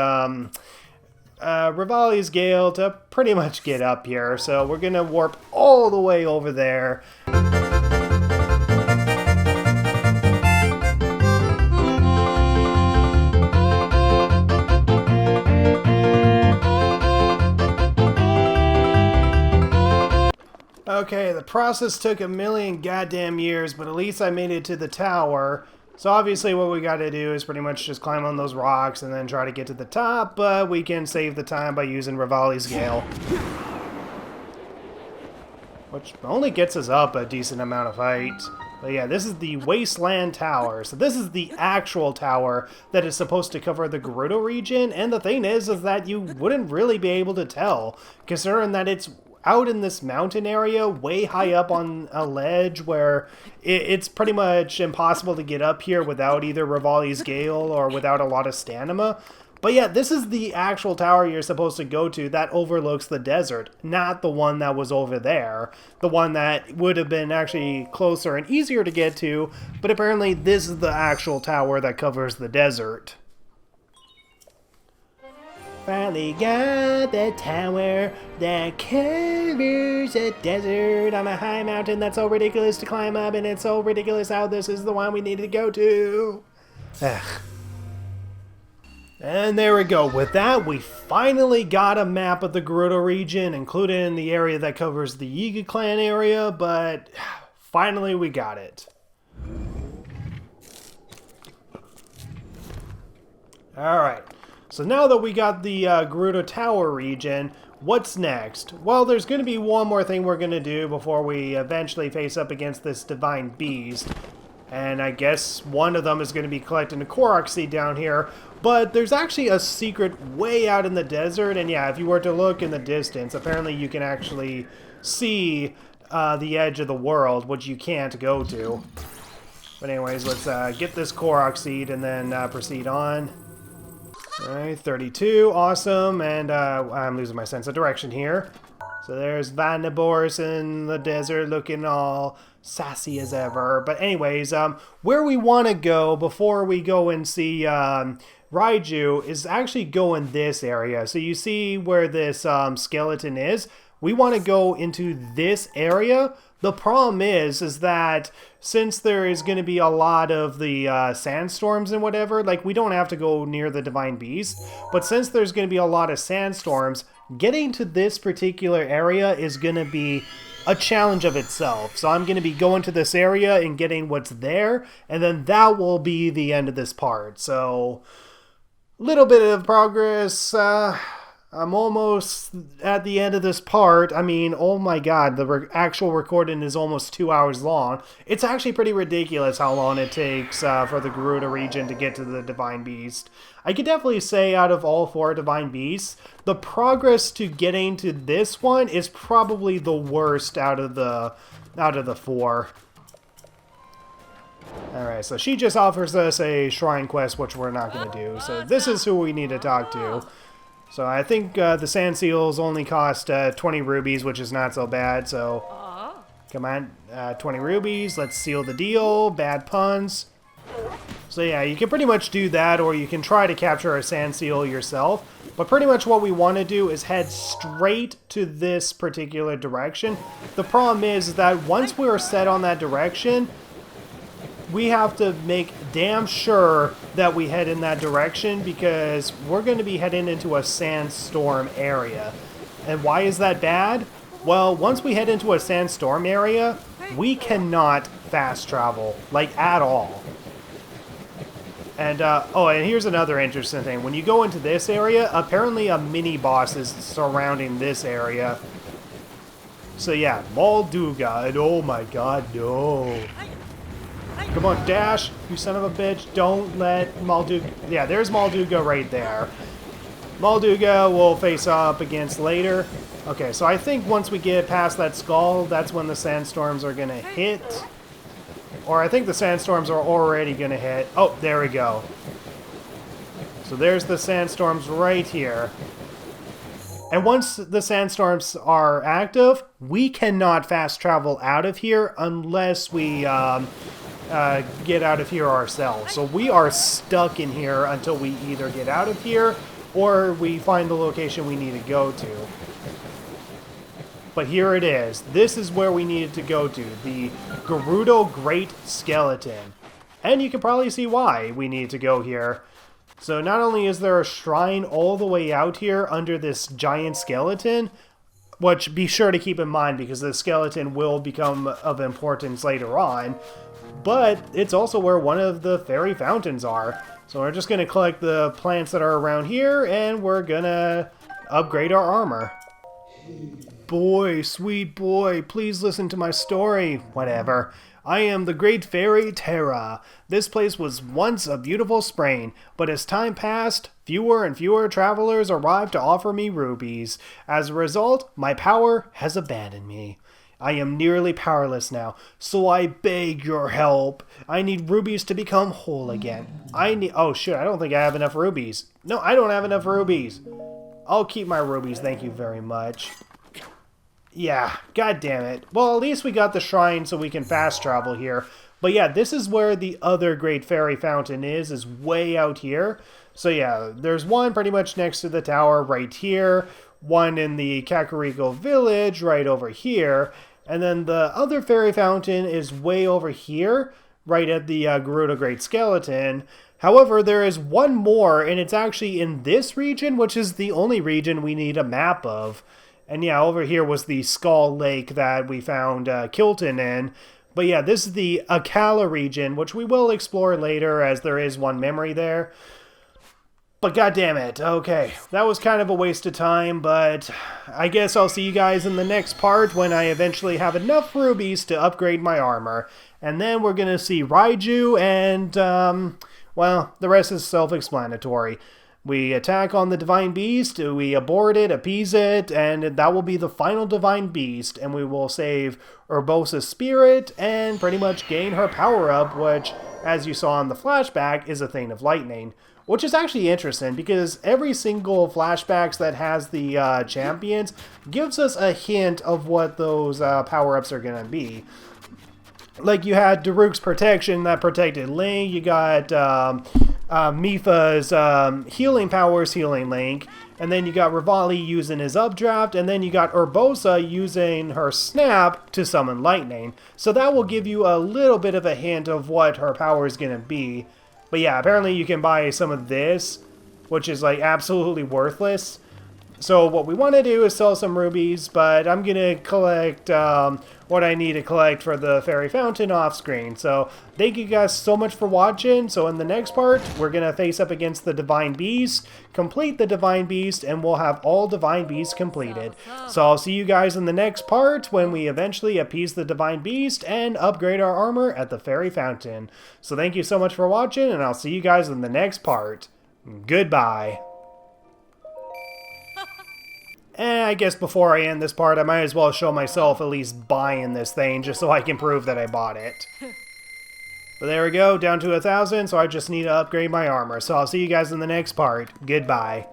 Rivali's Gale to pretty much get up here. So we're going to warp all the way over there. Okay, the process took a million goddamn years, but at least I made it to the tower. So obviously what we gotta do is pretty much just climb on those rocks and then try to get to the top, but we can save the time by using Rivali's Gale. Which only gets us up a decent amount of height. But yeah, this is the Wasteland Tower. So this is the actual tower that is supposed to cover the Gerudo region, and the thing is that you wouldn't really be able to tell, considering that it's out in this mountain area, way high up on a ledge where it's pretty much impossible to get up here without either Rivali's Gale or without a lot of stamina. But yeah, this is the actual tower you're supposed to go to that overlooks the desert, not the one that was over there. The one that would have been actually closer and easier to get to, but apparently this is the actual tower that covers the desert. Finally got the tower that covers the desert on a high mountain that's so ridiculous to climb up, and it's so ridiculous how this is the one we need to go to. Ugh. And there we go. With that, we finally got a map of the Gerudo region, including the area that covers the Yiga Clan area, but finally we got it. Alright. So now that we got the Gerudo Tower region, what's next? Well, there's going to be one more thing we're going to do before we eventually face up against this divine beast. And I guess one of them is going to be collecting a Korok seed down here. But there's actually a secret way out in the desert. And yeah, if you were to look in the distance, apparently you can actually see the edge of the world, which you can't go to. But anyways, let's get this Korok seed and then proceed on. Alright, 32, awesome, and I'm losing my sense of direction here. So there's Vah Naboris in the desert looking all sassy as ever. But anyways, where we want to go before we go and see Riju is actually go in this area. So you see where this skeleton is? We want to go into this area. The problem is that since there is going to be a lot of the sandstorms and whatever, like we don't have to go near the Divine Beast, but since there's going to be a lot of sandstorms, getting to this particular area is going to be a challenge of itself. So I'm going to be going to this area and getting what's there, and then that will be the end of this part. So, little bit of progress. I'm almost at the end of this part. I mean, oh my god, the actual recording is almost 2 hours long. It's actually pretty ridiculous how long it takes for the Gerudo region to get to the Divine Beast. I could definitely say out of all 4 Divine Beasts, the progress to getting to this one is probably the worst out of the 4. Alright, so she just offers us a shrine quest, which we're not going to do. So this is who we need to talk to. So I think the sand seals only cost 20 rubies, which is not so bad. So come on, 20 rubies. Let's seal the deal. Bad puns. So yeah, you can pretty much do that, or you can try to capture a sand seal yourself. But pretty much what we want to do is head straight to this particular direction. The problem is that once we're set on that direction, we have to make damn sure that we head in that direction, because we're going to be heading into a sandstorm area. And why is that bad? Well, once we head into a sandstorm area, we cannot fast travel, like at all. And, oh, and here's another interesting thing. When you go into this area, apparently a mini-boss is surrounding this area. So yeah, Molduga, and oh my god, no. Come on, dash, you son of a bitch. Don't let Molduga... Yeah, there's Molduga right there. Molduga we'll face up against later. Okay, so I think once we get past that skull, that's when the sandstorms are going to hit. Or I think the sandstorms are already going to hit. Oh, there we go. So there's the sandstorms right here. And once the sandstorms are active, we cannot fast travel out of here unless we get out of here ourselves. So we are stuck in here until we either get out of here or we find the location we need to go to. But here it is. This is where we needed to go to. The Gerudo Great Skeleton. And you can probably see why we need to go here. So not only is there a shrine all the way out here under this giant skeleton, which be sure to keep in mind because the skeleton will become of importance later on, but it's also where one of the fairy fountains are. So we're just going to collect the plants that are around here, and we're going to upgrade our armor. Boy, sweet boy, please listen to my story. Whatever. I am the great fairy Terra. This place was once a beautiful spring, but as time passed, fewer and fewer travelers arrived to offer me rubies. As a result, my power has abandoned me. I am nearly powerless now, so I beg your help. I need rubies to become whole again. Oh shit, I don't think I have enough rubies. No, I don't have enough rubies. I'll keep my rubies, thank you very much. Yeah, god damn it. Well, at least we got the shrine so we can fast travel here. But yeah, this is where the other great fairy fountain is way out here. So yeah, there's one pretty much next to the tower right here, one in the Kakariko village right over here, and then the other fairy fountain is way over here, right at the Gerudo Great Skeleton. However, there is one more, and it's actually in this region, which is the only region we need a map of. And yeah, over here was the Skull Lake that we found Kilton in. But yeah, this is the Akala region, which we will explore later as there is one memory there. But goddammit, okay, that was kind of a waste of time, but I guess I'll see you guys in the next part when I eventually have enough rubies to upgrade my armor. And then we're going to see Riju and, well, the rest is self-explanatory. We attack on the Divine Beast, we abort it, appease it, and that will be the final Divine Beast, and we will save Urbosa's spirit and pretty much gain her power-up, which, as you saw in the flashback, is a Thing of Lightning. Which is actually interesting, because every single flashbacks that has the champions gives us a hint of what those power-ups are going to be. Like, you had Daruk's protection that protected Link, you got Mipha's healing powers healing Link, and then you got Rivali using his updraft, and then you got Urbosa using her snap to summon lightning. So that will give you a little bit of a hint of what her power is going to be. But yeah, apparently you can buy some of this, which is like absolutely worthless. So what we want to do is sell some rubies, but I'm going to collect what I need to collect for the fairy fountain off screen. So thank you guys so much for watching. So in the next part, we're going to face up against the Divine Beast, complete the Divine Beast, and we'll have all Divine Beasts completed. So I'll see you guys in the next part when we eventually appease the Divine Beast and upgrade our armor at the fairy fountain. So thank you so much for watching, and I'll see you guys in the next part. Goodbye. And I guess before I end this part, I might as well show myself at least buying this thing, just so I can prove that I bought it. But there we go, down to 1,000, so I just need to upgrade my armor. So I'll see you guys in the next part. Goodbye.